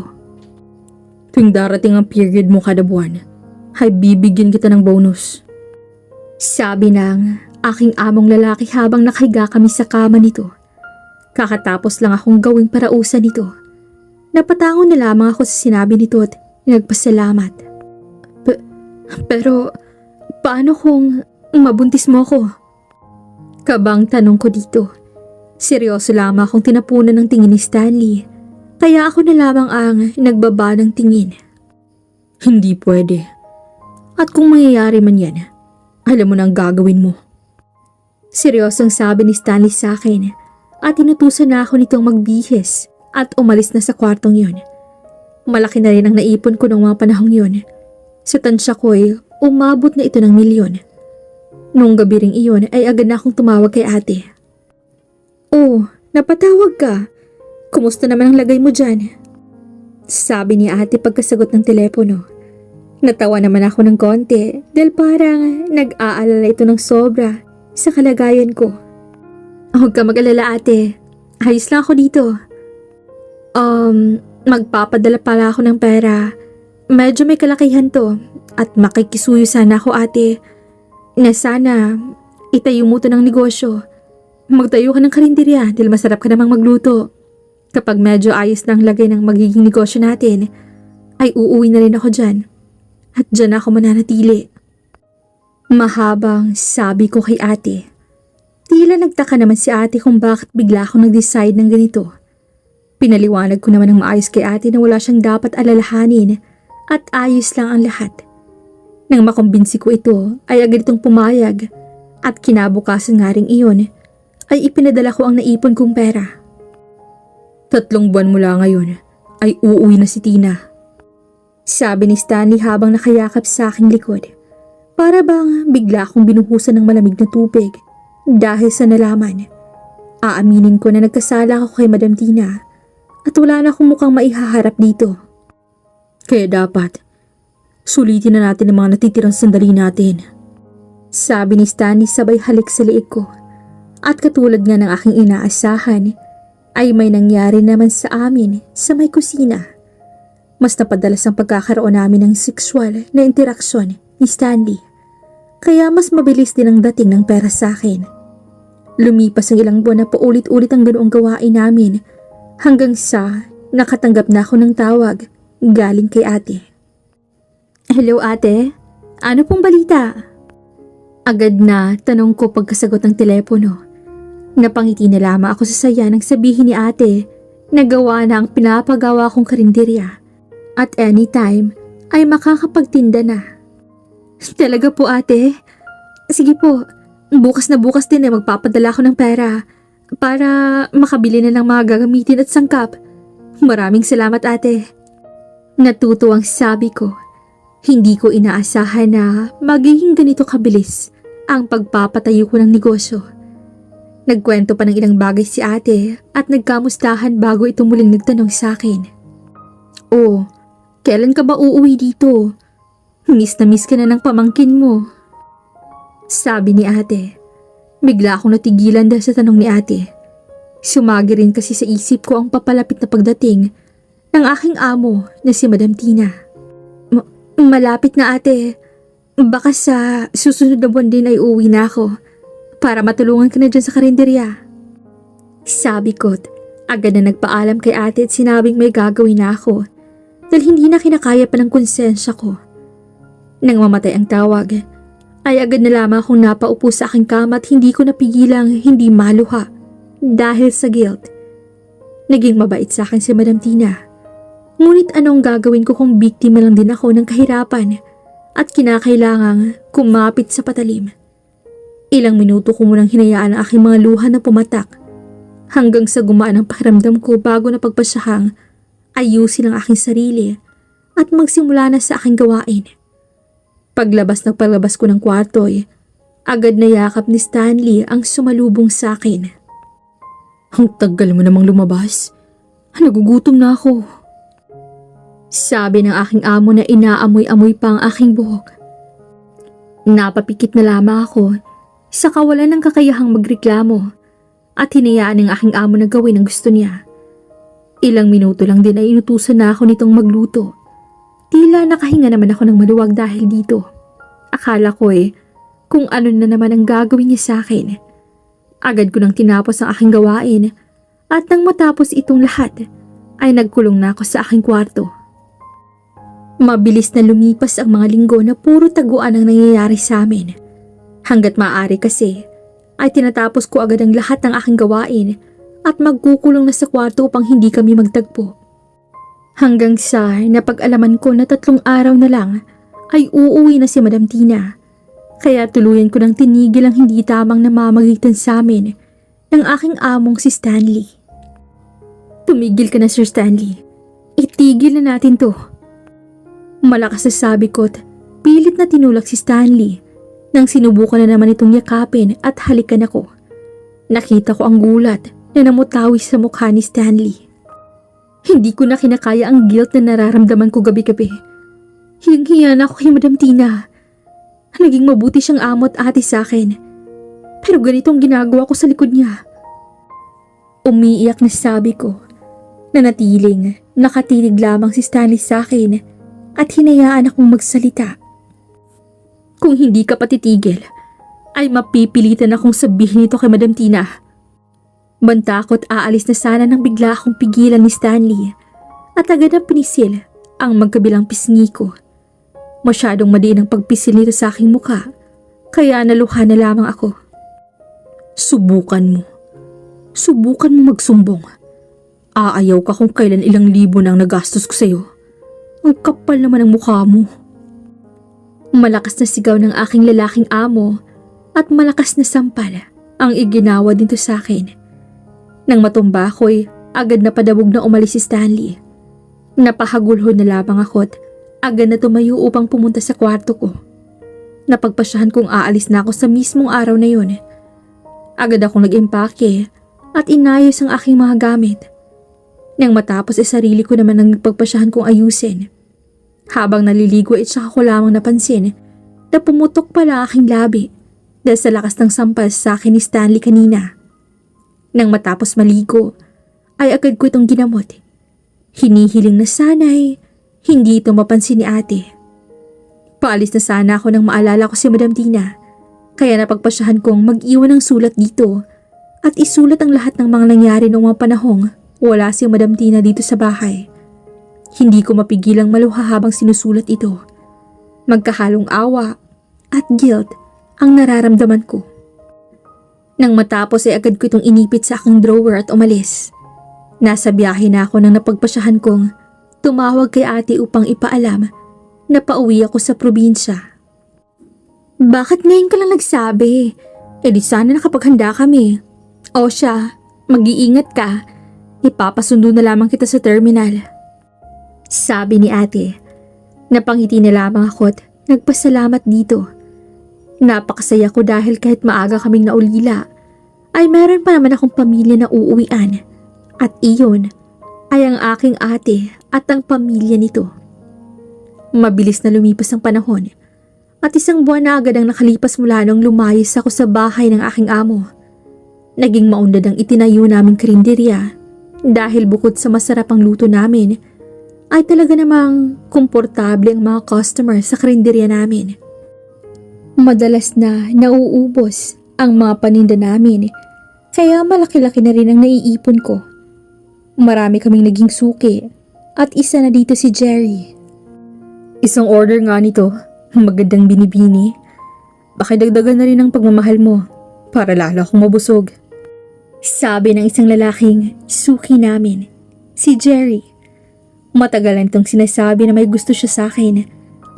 Tuwing darating ang period mo kada buwan, ay bibigyan kita ng bonus. Sabi ng aking among lalaki habang nakahiga kami sa kama nito. Kakatapos lang akong gawing parausan nito. Napatangon na lamang ako sa sinabi nito at nagpasalamat. Pero paano kung mabuntis mo ako? Kabang tanong ko dito. Seryoso lamang akong tinapunan ng tingin ni Stanley, kaya ako na lamang ang nagbaba ng tingin. Hindi pwede. At kung mangyayari man yan, alam mo na ang gagawin mo. Seryosong sabi ni Stanley sa akin at inutusan na ako nitong magbihis at umalis na sa kwartong yon. Malaki na rin ang naipon ko ng mga panahong yon. Sa tansya ko ay umabot na ito ng 1,000,000. Noong gabi ring iyon ay agad na akong tumawag kay ate. Oh, napatawag ka. Kumusta naman ang lagay mo dyan? Sabi ni ate pagkasagot ng telepono. Natawa naman ako ng konti dahil parang nag-aalala ito ng sobra sa kalagayan ko. Huwag ka mag-alala ate. Ayos lang ako dito. Magpapadala pala ako ng pera. Medyo may kalakihan to at makikisuyo sana ako ate na sana itayo mo to ng negosyo. Magtayo ka ng karinderya dahil masarap ka namang magluto. Kapag medyo ayos na ang lagay ng magiging negosyo natin, ay uuwi na rin ako dyan. At dyan ako mananatili. Mahabang sabi ko kay ate. Tila nagtaka naman si ate kung bakit bigla ako nag-decide ng ganito. Pinaliwanag ko naman ng maayos kay ate na wala siyang dapat alalahanin at ayos lang ang lahat. Nang makumbinsi ko ito ay agad itong pumayag at kinabukasan nga ring iyon ay ipinadala ko ang naipon kong pera. 3 buwan mula ngayon ay uuwi na si Tina. Sabi ni Stanley habang nakayakap sa aking likod. Para bang bigla akong binuhusan ng malamig na tubig dahil sa nalaman. Aaminin ko na nagkasala ako kay Madam Tina at wala na akong mukhang maihaharap dito. Kaya dapat, sulitin na natin ang mga natitirang sandali natin. Sabi ni Stanley sabay halik sa liig ko. At katulad nga ng aking inaasahan, ay may nangyari naman sa amin sa may kusina. Mas napadalas ang pagkakaroon namin ng sexual na interaksyon ni Stanley. Kaya mas mabilis din ang dating ng pera sa akin. Lumipas ang ilang buwan na paulit-ulit ang ganoong gawain namin hanggang sa nakatanggap na ako ng tawag galing kay ate. Hello ate, ano pong balita? Agad na tanong ko pagkasagot ng telepono. Napangiti na lamang ako sa saya nang sabihin ni ate na gawa na ang pinapagawa kong karinderya. At anytime ay makakapagtinda na. Talaga po ate? Sige po, bukas na bukas din ay magpapadala ako ng pera para makabili na ng mga gagamitin at sangkap. Maraming salamat ate. Natutuwang sabi ko. Hindi ko inaasahan na magiging ganito kabilis ang pagpapatayo ko ng negosyo. Nagkwento pa ng ilang bagay si ate at nagkamustahan bago ito muling nagtanong sa akin. Oh, kailan ka ba uuwi dito? Miss na miss ka na ng pamangkin mo. Sabi ni ate. Bigla akong natigilan dahil sa tanong ni ate. Sumagi rin kasi sa isip ko ang papalapit na pagdating ng aking amo na si Madam Tina. Malapit na ate. Baka sa susunod na buwan din ay uuwi na ako para matulungan ka na dyan sa karinderya. Sabi ko Agad na nagpaalam kay ate at sinabing may gagawin na ako dahil hindi na kinakaya pa ng konsensya ko. Nang mamatay ang tawag, ay agad na lamang akong napaupo sa aking kama at hindi ko napigilang hindi maluha dahil sa guilt. Naging mabait sa akin si Madam Tina. Ngunit anong gagawin ko kung biktima lang din ako ng kahirapan at kinakailangang kumapit sa patalim? Ilang minuto ko munang hinayaan ang aking mga luha na pumatak hanggang sa gumaan ang pakiramdam ko bago na pagpasyahang ayusin ang aking sarili at magsimula na sa aking gawain. Paglabas ko ng kwarto agad na yakap ni Stanley ang sumalubong sa akin. Ang tagal mo namang lumabas. Nagugutom na ako. Sabi ng aking amo na inaamoy-amoy pa ang aking buhok. Napapikit na lamang ako sa kawalan ng kakayahang magreklamo at hinayaan ng aking amo na gawin ang gusto niya. Ilang minuto lang din ay inutusan na ako nitong magluto. Tila nakahinga naman ako ng maluwag dahil dito. Akala ko kung ano na naman ang gagawin niya sa akin. Agad ko nang tinapos ang aking gawain at nang matapos itong lahat ay nagkulong na ako sa aking kwarto. Mabilis na lumipas ang mga linggo na puro taguan ang nangyayari sa amin. Hanggat maaari kasi ay tinatapos ko agad ang lahat ng aking gawain at magkukulong na sa kwarto upang hindi kami magtagpo. Hanggang sa napag-alaman ko na 3 araw na lang ay uuwi na si Madam Tina. Kaya tuluyan ko nang tinigil ang hindi tamang namamagitan sa amin ng aking among si Stanley. Tumigil ka na, Sir Stanley. Itigil na natin to. Malakas na sabi ko't pilit na tinulak si Stanley nang sinubukan na naman itong yakapin at halikan ako. Nakita ko ang gulat na namutawi sa mukha ni Stanley. Hindi ko na kinakaya ang guilt na nararamdaman ko gabi-gabi. Hiyang-hiya na ako kay Madam Tina. Naging mabuti siyang amo at ate sa akin. Pero ganito ang ginagawa ko sa likod niya. Umiiyak na sabi ko. Nanatiling nakatitig lamang si Stanley sa akin at hinayaan akong magsalita. Kung hindi ka patitigil, ay mapipilitan akong sabihin ito kay Madam Tina. Banta ako't aalis na sana nang bigla akong pigilan ni Stanley at agad na pinisil ang magkabilang pisngi ko. Masyadong madiin ang pagpisil nito sa aking mukha, kaya naluha na lamang ako. Subukan mo magsumbong. Aayaw ka kung kailan ilang libo nang nagastos ko sa'yo. Ang kapal naman ang mukha mo. Malakas na sigaw ng aking lalaking amo at malakas na sampal ang iginawa dito sa akin. Nang matumba ako'y agad na padabog na umalis si Stanley. Napahagulhod na lamang ako't agad na tumayo upang pumunta sa kwarto ko. Napagpasyahan kong aalis na ako sa mismong araw na yun. Agad akong nag-impake at inayos ang aking mga gamit. Nang matapos sarili ko naman ang nagpagpasyahan kong ayusin. Habang naliligo ay saka ko lamang napansin na pumutok pala aking labi dahil sa lakas ng sampal sa akin ni Stanley kanina. Nang matapos maligo ay agad ko itong ginamot. Hinihiling na sana'y hindi ito mapansin ni ate. Paalis na sana ako nang maalala ko si Madam Tina, kaya napagpasyahan kong mag-iwan ng sulat dito at isulat ang lahat ng mga nangyari noong mga panahong wala si Madam Tina dito sa bahay. Hindi ko mapigilang maluha habang sinusulat ito. Magkahalong awa at guilt ang nararamdaman ko. Nang matapos ay agad ko itong inipit sa aking drawer at umalis. Nasa biyahe na ako nang napagpasyahan kong tumawag kay ate upang ipaalam na pauwi ako sa probinsya. Bakit ngayon ka lang nagsabi? Di sana nakapaghanda kami. O siya, mag-iingat ka. Ipapasundo na lamang kita sa terminal. Sabi ni ate. Napangiti na lamang ako't nagpasalamat dito. Napakasaya ko dahil kahit maaga kaming naulila, ay meron pa naman akong pamilya na uuwian. At iyon ay ang aking ate at ang pamilya nito. Mabilis na lumipas ang panahon at 1 buwan na agad ang nakalipas mula nung lumayas ako sa bahay ng aking amo. Naging maunlad ang itinayo naming karinderya dahil bukod sa masarap ang luto namin, ay talaga namang komportable ang mga customer sa karinderya namin. Madalas na nauubos ang mga paninda namin, kaya malaki-laki na rin ang naiipon ko. Marami kaming naging suki at isa na dito si Jerry. Isang order nga nito, magandang binibini. Pakidagdagan na rin ang pagmamahal mo para lalo akong mabusog. Sabi ng isang lalaking suki namin, si Jerry. Matagal na itong sinasabi na may gusto siya sa akin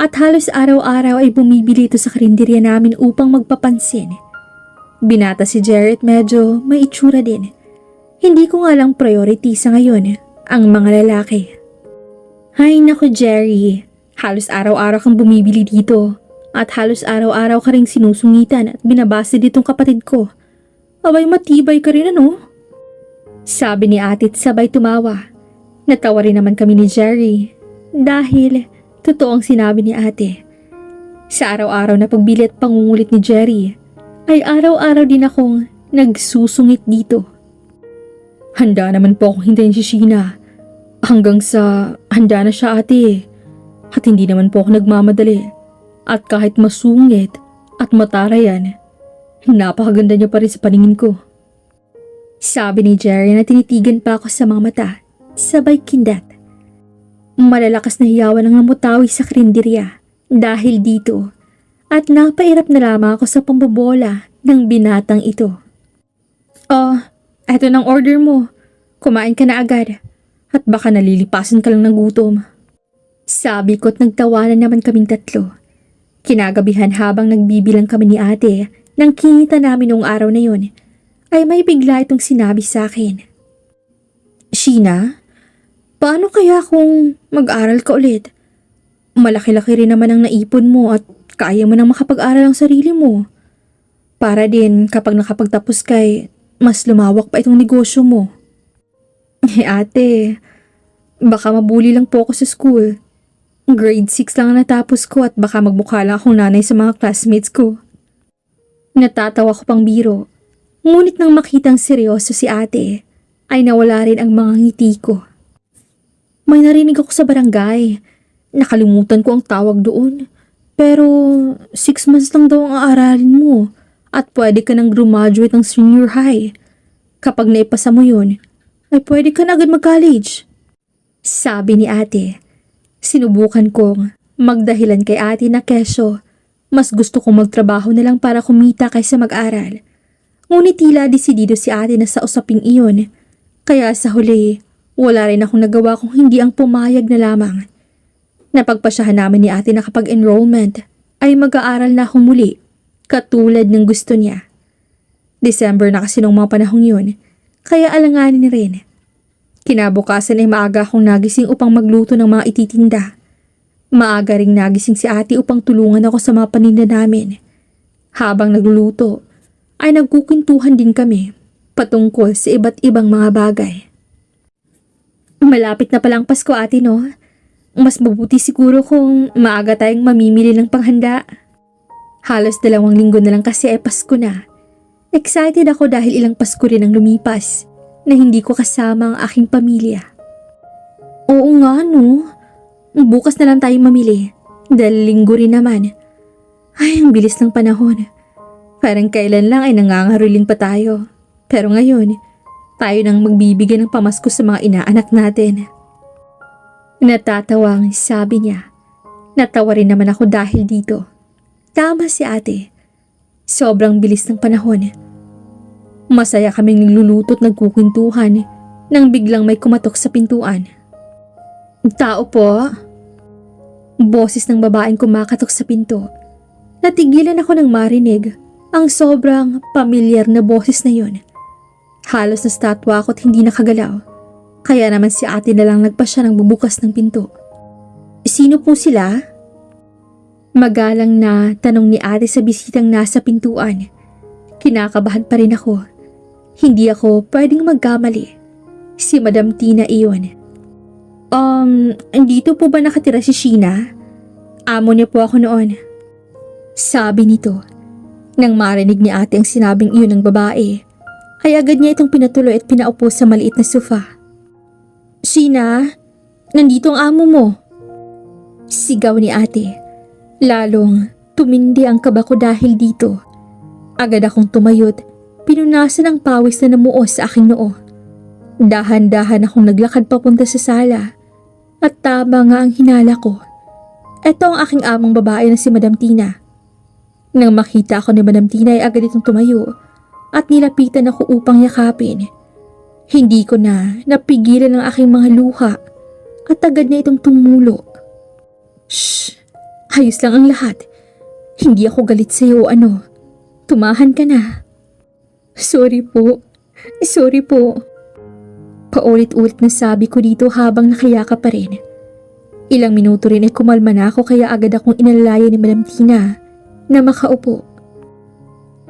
at halos araw-araw ay bumibili ito sa karinderya namin upang magpapansin. Binata si Jerry at medyo may itsura din. Hindi ko nga lang priority sa ngayon ang mga lalaki. Hay naku Jerry, halos araw-araw kang bumibili dito at halos araw-araw ka ring sinusungitan at binabase ditong kapatid ko. Abay matibay ka rin ano? Sabi ni ate at sabay tumawa. Natawa rin naman kami ni Jerry dahil totoo ang sinabi ni ate. Sa araw-araw na pagbili at pangungulit ni Jerry ay araw-araw din akong nagsusungit dito. Handa naman po akong hintayin si Sheena hanggang sa handa na siya ate. At hindi naman po ako nagmamadali. At kahit masungit at matara yan, napakaganda niya pa rin sa paningin ko. Sabi ni Jerry na tinitigan pa ako sa mga mata, sabay kindat. Malalakas na hiyawan ang namutawi sa karinderya dahil dito at napairap na lamang ako sa pambobola ng binatang ito. Oh, eto ng order mo. Kumain ka na agad at baka nalilipasan ka lang ng gutom. Sabi ko at nagtawanan naman kaming tatlo. Kinagabihan habang nagbibilang kami ni ate ng kinita namin noong araw na yon, ay may bigla itong sinabi sa akin. Sheena, paano kaya kung mag-aral ka ulit? Malaki-laki rin naman ang naipon mo at kaya mo nang makapag-aral ang sarili mo. Para din kapag nakapagtapos kay, mas lumawak pa itong negosyo mo. Ate, baka mabuli lang po ako sa school. Grade 6 lang ang natapos ko at baka magmukha lang akong nanay sa mga classmates ko. Natatawa ko pang biro, ngunit nang makitang seryoso si ate, ay nawala rin ang mga ngiti ko. May narinig ako sa barangay. Nakalimutan ko ang tawag doon. Pero 6 months lang daw ang aaralin mo at pwede ka nang graduate ng senior high. Kapag naipasa mo yun, ay pwede ka na agad mag-college. Sabi ni ate. Sinubukan kong magdahilan kay ate na keso, mas gusto kong magtrabaho na lang para kumita kaysa mag-aral. Ngunit tila desidido si ate na sa usaping iyon, kaya sa huli, wala rin akong nagawa kung hindi ang pumayag na lamang. Napagpasyahan namin ni ate na kapag enrollment ay mag-aaral na akong muli, katulad ng gusto niya. December na kasi nung mga panahong yun, kaya alanganin rin. Kinabukasan ay maaga akong nagising upang magluto ng mga ititinda. Maaga ring nagising si ate upang tulungan ako sa mga paninda namin. Habang nagluluto, ay nagkukuntuhan din kami patungkol sa iba't ibang mga bagay. Malapit na palang Pasko ate no? Mas mabuti siguro kung maaga tayong mamimili ng panghanda. Halos 2 linggo na lang kasi ay Pasko na. Excited ako dahil ilang Pasko rin ang lumipas na hindi ko kasama ang aking pamilya. Oo nga no, bukas na lang tayong mamili dahil linggo rin naman. Ay, ang bilis ng panahon. Parang kailan lang ay nangangaroling pa tayo. Pero ngayon, tayo nang magbibigay ng pamasko sa mga inaanak natin. Natatawang sabi niya. Natawa rin naman ako dahil dito. Tama si ate. Sobrang bilis ng panahon. Masaya kaming nagluluto at nagkukwentuhan nang biglang may kumatok sa pintuan. Tao po? Boses ng babaeng kumakatok sa pinto. Natigilan ako nang marinig ang sobrang pamilyar na boses na yun. Halos na statwa ako at hindi nakagalaw. Kaya naman si ate na lang nagpasya ng bubukas ng pinto. Sino po sila? Magalang na tanong ni ate sa bisitang nasa pintuan. Kinakabahan pa rin ako. Hindi ako pwedeng magkamali. Si Madam Tina iyon. Dito po ba nakatira si Sheena? Amo niya po ako noon. Sabi nito. Nang marinig ni ate ang sinabing iyon ng babae, ay agad niya itong pinatuloy at pinaupo sa maliit na sofa. Sheena, nandito ang amo mo. Sigaw ni ate. Lalong tumindi ang kaba ko dahil dito. Agad akong tumayot, pinunasan ang pawis na namuo sa aking noo. Dahan-dahan akong naglakad papunta sa sala at tama nga ang hinala ko. Ito ang aking amang babae na si Madam Tina. Nang makita ako ni Madam Tina ay agad itong tumayo at nilapitan ako upang yakapin. Hindi ko na napigilan ang aking mga luha at agad na itong tumulo. Shh! Ayos lang ang lahat. Hindi ako galit sa iyo o ano. Tumahan ka na. Sorry po. Sorry po. Paulit-ulit na sabi ko dito habang nakayakap pa rin. Ilang minuto rin ay kumalma na ako kaya agad akong inalaya ni Madam Tina na makaupo.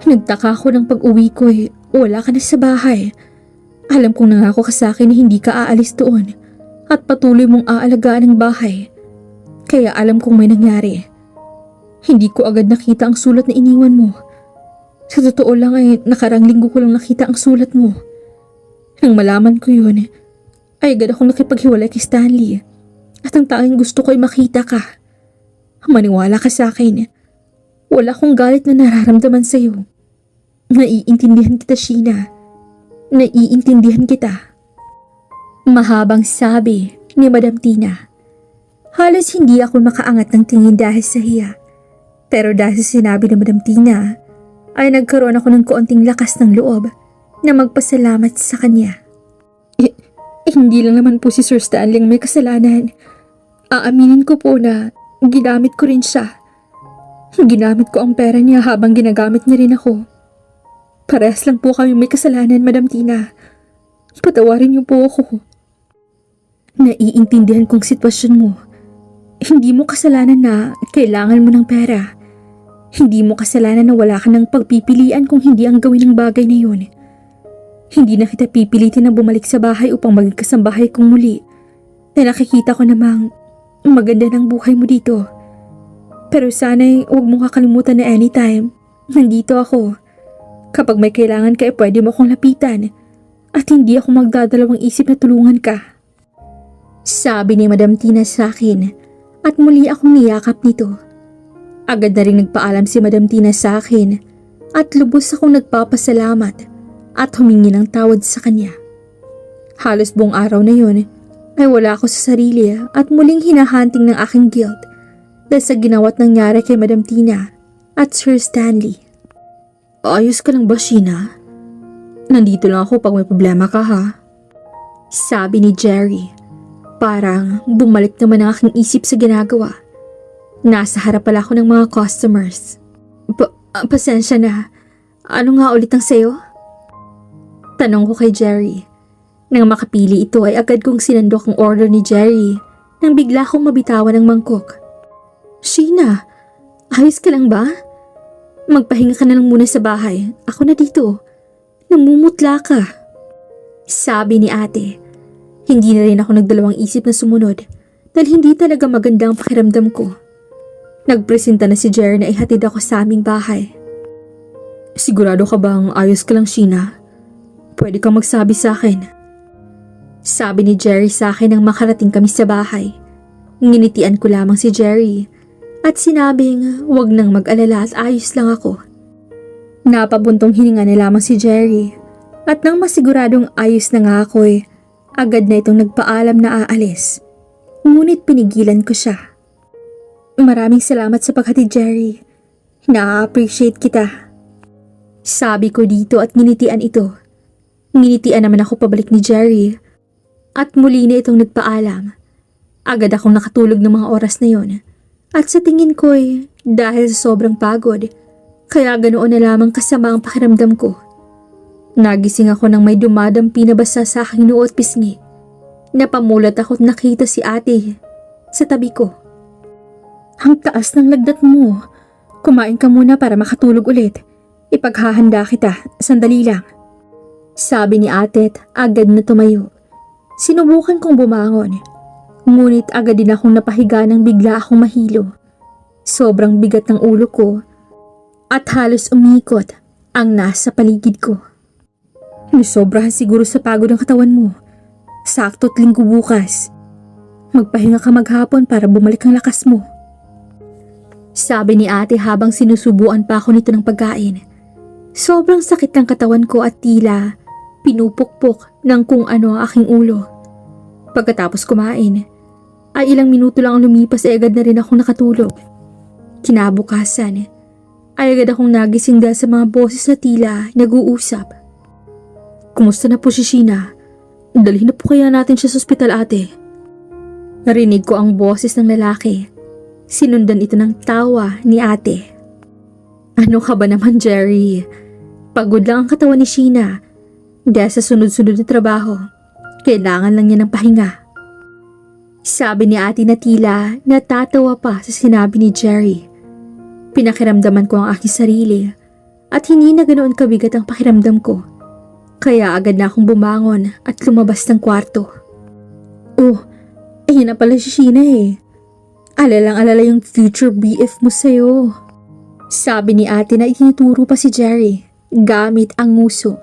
Nagtaka ako ng pag-uwi ko wala ka na sa bahay. Alam kong nangako ka sa akin na hindi ka aalis doon at patuloy mong aalagaan ang bahay. Kaya alam kong may nangyari. Hindi ko agad nakita ang sulat na iniwan mo. Sa totoo lang ay nakarang linggo ko lang nakita ang sulat mo. Nang malaman ko yun, ay agad akong nakipaghiwalay kay Stanley. At ang tanging gusto ko ay makita ka. Maniwala ka sa akin. Wala akong galit na nararamdaman sa iyo. Naiintindihan kita, Sheena. Naiintindihan kita. Mahabang sabi ni Madam Tina. Halos hindi ako makaangat ng tingin dahil sa hiya. Pero dahil sa sinabi ni Madam Tina, ay nagkaroon ako ng kaunting lakas ng loob na magpasalamat sa kanya. Hindi lang naman po si Sir Stanley ang may kasalanan. Aaminin ko po na ginamit ko rin siya. Ginamit ko ang pera niya habang ginagamit niya rin ako. Parehas lang po kami may kasalanan, Madam Tina. Patawarin niyo po ako. Naiintindihan kong sitwasyon mo. Hindi mo kasalanan na kailangan mo ng pera. Hindi mo kasalanan na wala ka ng pagpipilian kung hindi ang gawin ng bagay na yun. Hindi na kita pipilitin na bumalik sa bahay upang maging kasambahay kong muli. Na nakikita ko namang maganda ng buhay mo dito. Pero sana'y huwag mo kakalimutan na anytime, nandito ako. Kapag may kailangan ka pwede mo akong lapitan. At hindi ako magdadalawang isip na tulungan ka. Sabi ni Madam Tina sa akin. At muli akong niyakap nito. Agad na rin nagpaalam si Madam Tina sa akin at lubos akong nagpapasalamat at humingi ng tawad sa kanya. Halos buong araw na yun ay wala ako sa sarili at muling hinahanting ng aking guilt dahil sa ginawa't nangyari kay Madam Tina at Sir Stanley. Ayos ka lang ba, Sheena? Nandito lang ako pag may problema ka, ha? Sabi ni Jerry. Parang bumalik naman ang aking isip sa ginagawa. Nasa harap pala ako ng mga customers. Pasensya na. Ano nga ulit ang sayo? Tanong ko kay Jerry. Nang makapili ito ay agad kong sinandok ang order ni Jerry nang bigla kong mabitawan ng mangkok. Sheena, ayos ka lang ba? Magpahinga ka na lang muna sa bahay. Ako na dito. Namumutla ka. Sabi ni ate. Hindi na rin ako nagdalawang isip na sumunod dahil hindi talaga maganda ang pakiramdam ko. Nagpresenta na si Jerry na ihatid ako sa aming bahay. Sigurado ka bang ayos ka lang, Sheena? Pwede kang magsabi sa akin. Sabi ni Jerry sa akin nang makarating kami sa bahay. Nginitian ko lamang si Jerry at sinabing wag nang mag-alala at ayos lang ako. Napabuntong hininga na lamang si Jerry at nang masiguradong ayos na nga ako agad na itong nagpaalam na aalis. Ngunit pinigilan ko siya. Maraming salamat sa paghatid, Jerry. Na-appreciate kita. Sabi ko dito at nginitian ito. Nginitian naman ako pabalik ni Jerry. At muli na itong nagpaalam. Agad akong nakatulog ng mga oras na yon. At sa tingin ko dahil sa sobrang pagod, kaya ganoon na lamang kasama ang pakiramdam ko. Nagising ako nang may dumadampi na basa sa aking noo at pisngi. Napamulat ako at nakita si ate sa tabi ko. Ang taas ng lagdat mo. Kumain ka muna para makatulog ulit. Ipaghahanda kita, sandali lang. Sabi ni ate at agad na tumayo. Sinubukan kong bumangon. Ngunit agad din akong napahiga nang bigla akong mahilo. Sobrang bigat ng ulo ko at halos umikot ang nasa paligid ko. Sobrahan siguro sa pagod ng katawan mo. Sakto't linggo bukas. Magpahinga ka maghapon para bumalik ang lakas mo. Sabi ni ate habang sinusubuan pa ako nito ng pagkain. Sobrang sakit ng katawan ko at tila pinupukpok ng kung ano ang aking ulo. Pagkatapos kumain, ay ilang minuto lang ang lumipas ay agad na rin akong nakatulog. Kinabukasan, ay agad akong nagising dahil sa mga boses na tila nag-uusap. Kumusta na po si Sheena? Dalhin na po kaya natin siya sa ospital, ate? Narinig ko ang boses ng lalaki. Sinundan ito ng tawa ni ate. Ano ka ba naman, Jerry? Pagod lang ang katawan ni Sheena dahil sa sunod-sunod na trabaho. Kailangan lang niya ng pahinga. Sabi ni ate na tila natatawa pa sa sinabi ni Jerry. Pinakiramdaman ko ang aking sarili at hindi na ganoon kabigat ang pakiramdam ko. Kaya agad na akong bumangon at lumabas ng kwarto. Oh, ayun na pala si Sheena eh. Alalang-alala yung future BF mo sa'yo. Sabi ni ate na itinuturo pa si Jerry gamit ang nguso.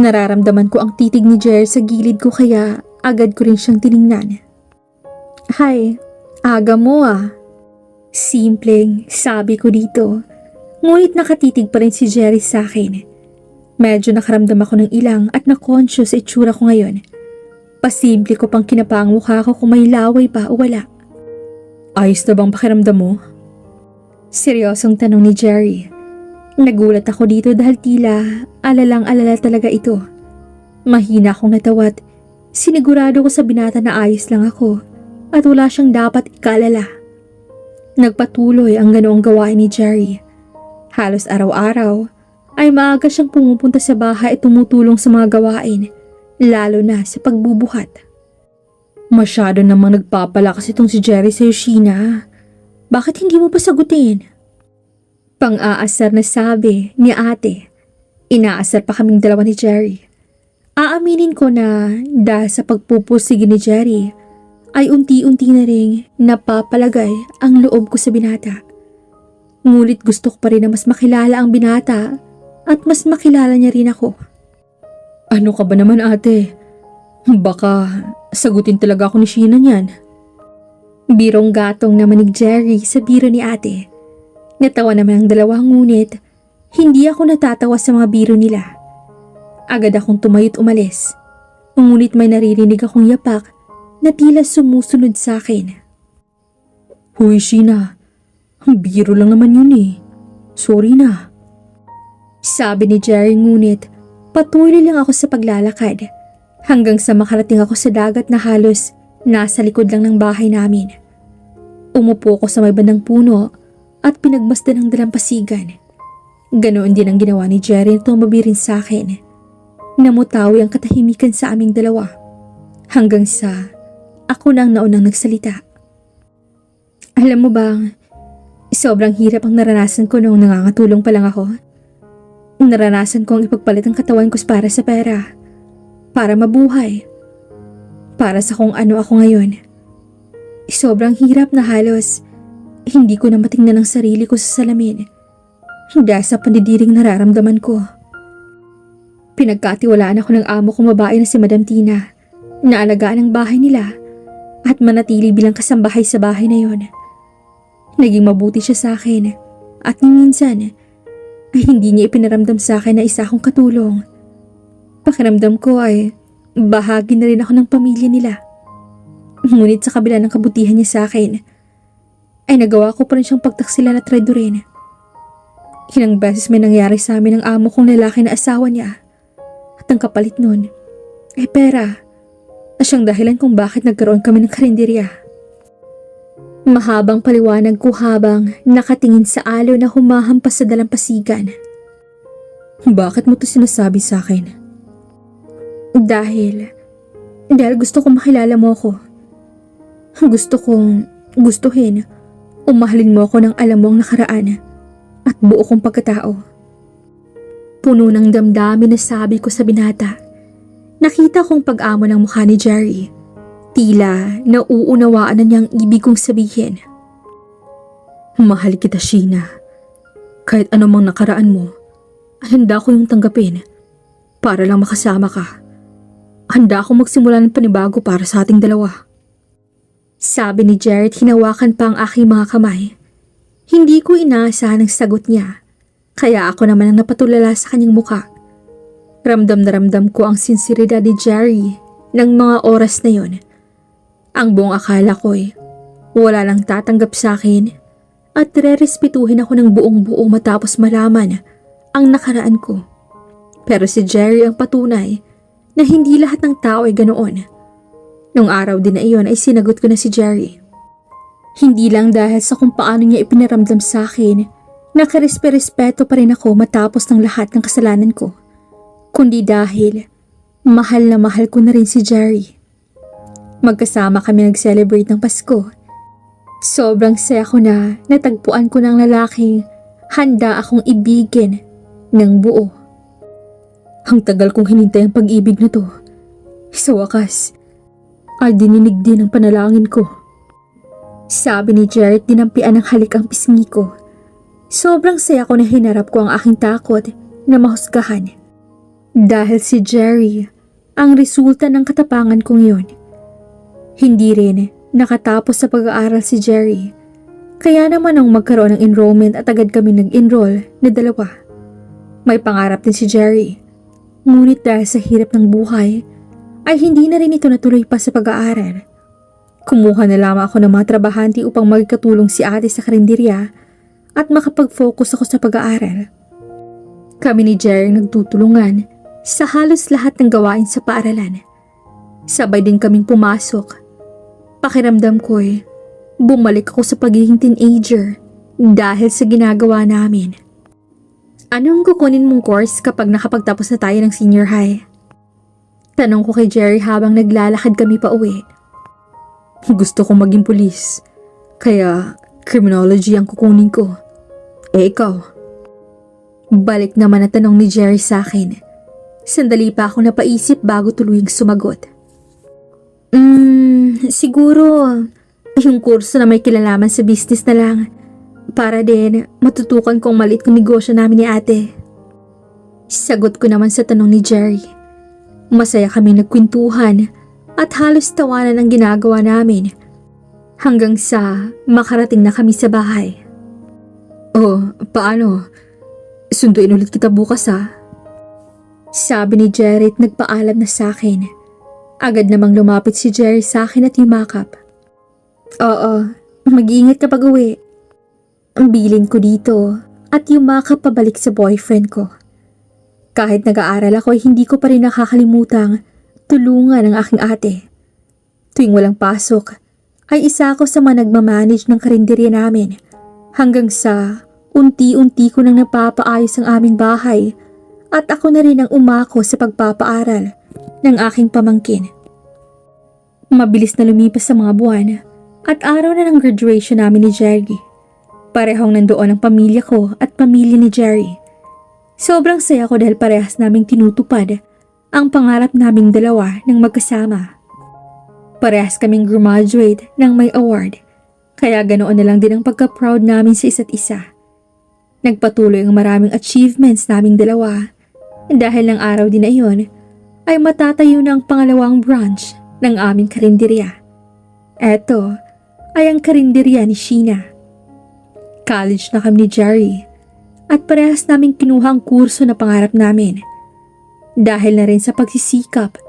Nararamdaman ko ang titig ni Jerry sa gilid ko kaya agad ko rin siyang tiningnan. Hi, aga mo ah. Simpleng sabi ko dito. Ngunit nakatitig pa rin si Jerry sa akin. Medyo nakaramdam ako ng ilang at na-conscious sa itsura ko ngayon. Pasimple ko pang kinapa ang mukha ko kung may laway pa o wala. Ayos na bang pakiramdam mo? Seryosong tanong ni Jerry. Nagulat ako dito dahil tila alalang-alala talaga ito. Mahina akong natawat. Sinigurado ko sa binata na ayos lang ako at wala siyang dapat ikaalala. Nagpatuloy ang ganoong gawain ni Jerry. Halos araw-araw ay maaga siyang pumupunta sa bahay at tumutulong sa mga gawain, lalo na sa pagbubuhat. Masyado namang nagpapalakas itong si Jerry sa'yo, Sheena. Bakit hindi mo pa sagutin? Pang-aasar na sabi ni ate. Inaasar pa kaming dalawa ni Jerry. Aaminin ko na dahil sa pagpupusigi ni Jerry, ay unti-unti na ring napapalagay ang loob ko sa binata. Ngunit gusto ko pa rin na mas makilala ang binata at mas makilala niya rin ako. Ano ka ba naman, ate? Baka sagutin talaga ako ni Sheena niyan. Birong gatong naman ni Jerry sa biro ni ate. Natawa naman ang dalawa ngunit hindi ako natatawa sa mga biro nila. Agad akong tumayot umalis. Ngunit may naririnig akong yapak na tila sumusunod sa akin. Huy, Sheena. Ang biro lang naman yun eh. Sorry na. Sabi ni Jerry ngunit patuloy lang ako sa paglalakad hanggang sa makarating ako sa dagat na halos nasa likod lang ng bahay namin. Umupo ko sa may bandang puno at pinagmasdan ng dalampasigan. Ganoon din ang ginawa ni Jerry na tumabi rin sa akin. Namutawi ang katahimikan sa aming dalawa hanggang sa ako nang naunang nagsalita. Alam mo bang, sobrang hirap ang naranasan ko noong nangangatulong pa lang ako. Naranasan kong ipagpalit ang katawan ko para sa pera, para mabuhay, para sa kung ano ako ngayon. Sobrang hirap na halos hindi ko na matingnan ang sarili ko sa salamin dahil sa pandidiring nararamdaman ko. Pinagkatiwalaan ako ng amo kong babae na si Madam Tina na alagaan ang bahay nila at manatili bilang kasambahay sa bahay na yon. Naging mabuti siya sa akin at minsan ay hindi niya ipinaramdam sa akin na isa akong katulong. Pakiramdam ko ay bahagi na rin ako ng pamilya nila. Ngunit sa kabila ng kabutihan niya sa akin, ay nagawa ko pa rin siyang pagtaksilan at traidorin. Ilang beses may nangyari sa amin ng amo kong lalaki na asawa niya. At ang kapalit nun ay pera na siyang dahilan kung bakit nagkaroon kami ng karinderya. Mahabang paliwanag ko habang nakatingin sa alo na humahampas sa dalampasigan. Bakit mo to sinasabi sa akin? Dahil gusto kong makilala mo ako. Gusto kong gustuhin o mahalin mo ako ng alam mo ang nakaraan at buo kong pagkatao. Puno ng damdamin na sabi ko sa binata. Nakita kong pag-amo ng mukha ni Jerry. Tila nauunawaan na niyang ibig kong sabihin. Mahal kita, Sheena. Kahit anumang nakaraan mo, handa ko yung tanggapin para lang makasama ka. Handa akong magsimula ng panibago para sa ating dalawa. Sabi ni Jared, hinawakan pa ang aking mga kamay. Hindi ko inaasahan ang sagot niya, kaya ako naman ang napatulala sa kanyang muka. Ramdam na ramdam ko ang sinseridad ni Jerry ng mga oras na yon. Ang buong akala ko'y wala lang tatanggap sa akin at rerespetuhin ako ng buong buo matapos malaman ang nakaraan ko. Pero si Jerry ang patunay na hindi lahat ng tao ay ganoon. Nung araw din na iyon ay sinagot ko na si Jerry. Hindi lang dahil sa kung paano niya ipinaramdam sa akin na karespe-respeto pa rin ako matapos ng lahat ng kasalanan ko, kundi dahil mahal na mahal ko na rin si Jerry. Magkasama kami nag-celebrate ng Pasko. Sobrang saya ko na natagpuan ko ng lalaking handa akong ibigin ng buo. Ang tagal kong hinintay ang pag-ibig na to. Sa wakas, ay dininig din ang panalangin ko. Sabi ni Jerry, dinampian ng halik ang pisngi ko. Sobrang saya ko na hinarap ko ang aking takot na mahusgahan. Dahil si Jerry ang resulta ng katapangan kong yun. Hindi rin nakatapos sa pag-aaral si Jerry. Kaya naman nang magkaroon ng enrollment at agad kami nag-enroll na dalawa. May pangarap din si Jerry. Ngunit dahil sa hirap ng buhay, ay hindi na rin ito natuloy pa sa pag-aaral. Kumuha na lamang ako ng mga trabahante upang magkatulong si ate sa karinderya at makapag-focus ako sa pag-aaral. Kami ni Jerry nagtutulungan sa halos lahat ng gawain sa paaralan. Sabay din kaming pumasok. Pakiramdam ko'y bumalik ako sa pagiging teenager dahil sa ginagawa namin. Anong kukunin mong course kapag nakapagtapos na tayo ng senior high? Tanong ko kay Jerry habang naglalakad kami pa uwi. Gusto kong maging pulis, kaya criminology ang kukunin ko. Ikaw? Balik naman na tanong ni Jerry sa akin. Sandali pa ako napaisip bago tuluyang sumagot. Siguro yung kurso na may kilalaman sa business na lang para din matutukan kong maliit kong negosyo namin ni ate. Sagot ko naman sa tanong ni Jerry. Masaya kami nagkwentuhan at halos tawanan ang ginagawa namin hanggang sa makarating na kami sa bahay. Oh, paano? Sunduin ulit kita bukas ha? Sabi ni Jerry at nagpaalam na sa akin. Agad namang lumapit si Jerry sa akin at yumakap. Oo, mag-iingat kapag uwi. Ang biling ko dito at yumakap pabalik sa boyfriend ko. Kahit nag-aaral ako ay hindi ko pa rin nakakalimutang tulungan ang aking ate. Tuwing walang pasok, ay isa ako sa mga nagmamanage ng karinderya namin hanggang sa unti-unti ko nang napapaayos ang aming bahay at ako na rin ang umako sa pagpapaaral ng aking pamangkin. Mabilis na lumipas sa mga buwan at araw na ng graduation namin ni Jerry. Parehong nandoon ang pamilya ko at pamilya ni Jerry. Sobrang saya ko dahil parehas naming tinutupad ang pangarap naming dalawa ng magkasama. Parehas kaming graduate ng may award, kaya ganoon na lang din ang pagka-proud namin sa isa't isa. Nagpatuloy ang maraming achievements naming dalawa dahil ng araw din na iyon ay matatayo na ang pangalawang branch ng aming karinderya. Eto ay ang karinderya ni Sheena. College na kami ni Jerry at parehas naming kinuha ang kurso na pangarap namin. Dahil na rin sa pagsisikap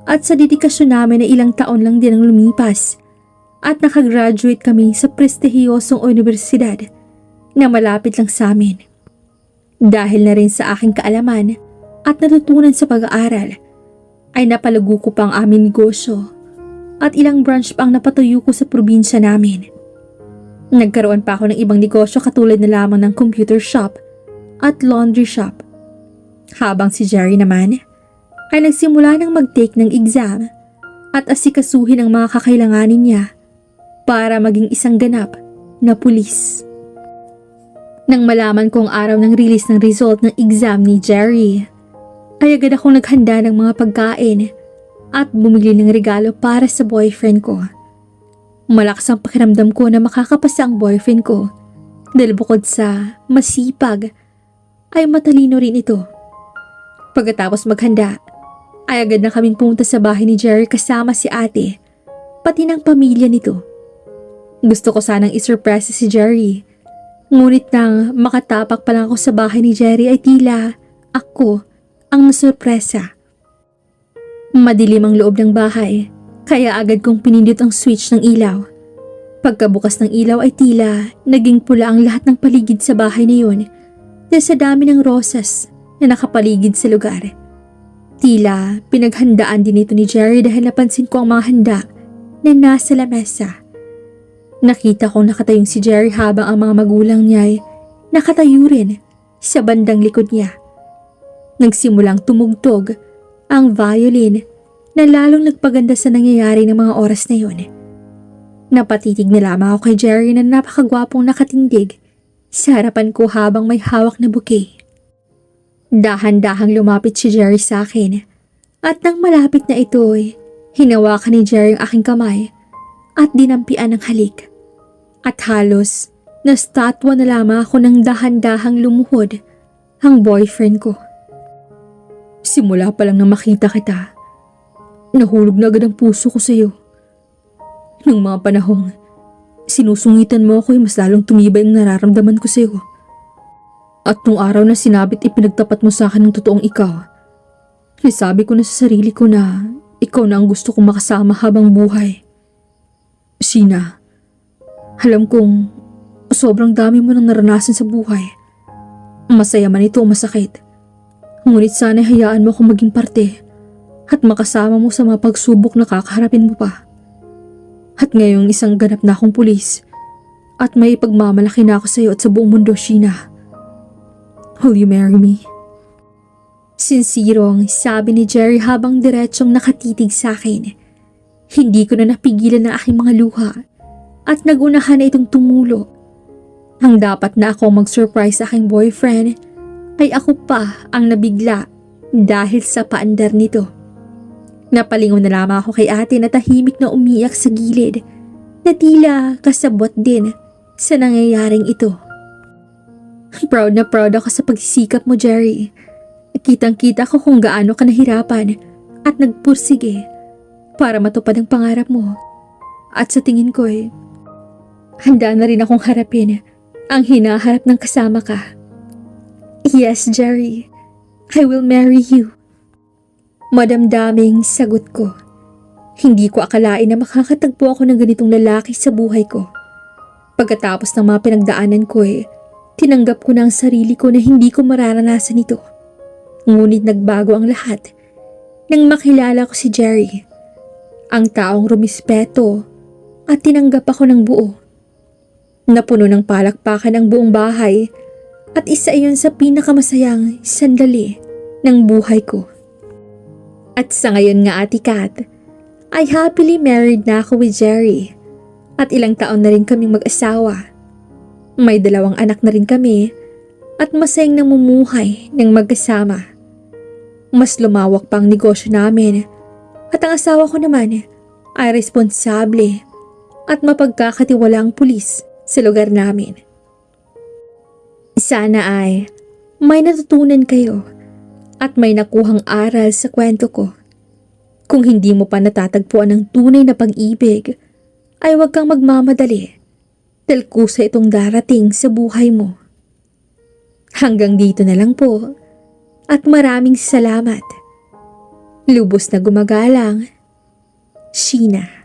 at sa dedikasyon namin na ilang taon lang din ang lumipas at nakagraduate kami sa prestihiyosong universidad na malapit lang sa amin. Dahil na rin sa aking kaalaman at natutunan sa pag-aaral ay napalago ko pa ang aming negosyo at ilang branch pa ang napatuyo ko sa probinsya namin. Nagkaroon pa ako ng ibang negosyo katulad na lamang ng computer shop at laundry shop. Habang si Jerry naman ay nagsimula ng mag-take ng exam at asikasuhin ang mga kakailanganin niya para maging isang ganap na pulis. Nang malaman ko ang araw ng release ng result ng exam ni Jerry, ay agad akong naghanda ng mga pagkain at bumili ng regalo para sa boyfriend ko. Malakas ang pakiramdam ko na makakapasa ang boyfriend ko dahil bukod sa masipag ay matalino rin ito. Pagkatapos maghanda, ay agad na kaming pumunta sa bahay ni Jerry kasama si ate, pati ng pamilya nito. Gusto ko sanang isurpresa si Jerry, ngunit nang makatapak pa lang ako sa bahay ni Jerry ay tila ako ang nasurpresa. Madilim ang loob ng bahay, kaya agad kong pinindot ang switch ng ilaw. Pagkabukas ng ilaw ay tila naging pula ang lahat ng paligid sa bahay na yun dahil sa dami ng rosas na nakapaligid sa lugar. Tila pinaghandaan din ito ni Jerry dahil napansin ko ang mga handa na nasa lamesa. Nakita kong nakatayong si Jerry habang ang mga magulang niya ay nakatayo rin sa bandang likod niya. Nagsimulang tumugtog ang violin na lalong nagpaganda sa nangyayari ng mga oras na yun. Napatitig na lamang ako kay Jerry na napakagwapong nakatindig sa harapan ko habang may hawak na bouquet. Dahan-dahang lumapit si Jerry sa akin at nang malapit na ito ay hinawakan ni Jerry ang aking kamay at dinampian ng halik. At halos nastatwa na lamang ako nang dahan-dahang lumuhod ang boyfriend ko. Simula pa lang na makita kita, nahulog na agad ang puso ko sa'yo. Nung mga panahong sinusungitan mo ako ay mas lalong tumibay ang nararamdaman ko sa'yo. At nung araw na sinabit ipinagtapat mo sa akin ng totoong ikaw, nasabi ko na sa sarili ko na ikaw na ang gusto kong makasama habang buhay. Sheena, alam kong sobrang dami mo nang naranasan sa buhay. Masaya man ito o masakit. Ngunit sana hayaan mo akong maging parte at makasama mo sa mga pagsubok na kakaharapin mo pa. At ngayong isang ganap na akong pulis at may ipagmamalaki na ako sa iyo at sa buong mundo, Sheena. Will you marry me? Sinsirong sabi ni Jerry habang diretsyong nakatitig sa akin. Hindi ko na napigilan ang aking mga luha at nagunahan na itong tumulo. Ang dapat na ako mag-surprise sa aking boyfriend ay ako pa ang nabigla dahil sa paandar nito. Napalingon na lamang ako kay ate na tahimik na umiyak sa gilid na tila kasabot din sa nangyayaring ito. Proud na proud ako sa pagsisikap mo, Jerry. Kitang-kita ko kung gaano ka nahirapan at nagpursige para matupad ang pangarap mo. At sa tingin ko handa na rin akong harapin ang hinaharap ng kasama ka. Yes, Jerry. I will marry you. Madamdaming sagot ko. Hindi ko akalain na makakatagpo ako ng ganitong lalaki sa buhay ko. Pagkatapos ng mga pinagdaanan ko tinanggap ko na ang sarili ko na hindi ko mararanasan ito. Ngunit nagbago ang lahat nang makilala ko si Jerry. Ang taong rumispeto at tinanggap ako ng buo. Napuno ng palakpakan ang buong bahay at isa iyon sa pinakamasayang sandali ng buhay ko. At sa ngayon nga, Ate Kat, ay happily married na ako with Jerry at ilang taon na rin kaming mag-asawa. May 2 anak na rin kami at masayang namumuhay ng magkasama. Mas lumawak pa ang negosyo namin at ang asawa ko naman ay responsable at mapagkakatiwalaang pulis sa lugar namin. Sana ay may natutunan kayo at may nakuhang aral sa kwento ko. Kung hindi mo pa natatagpuan ang tunay na pag-ibig, ay huwag kang magmamadali dahil kusa itong darating sa buhay mo. Hanggang dito na lang po at maraming salamat. Lubos na gumagalang, Sheena.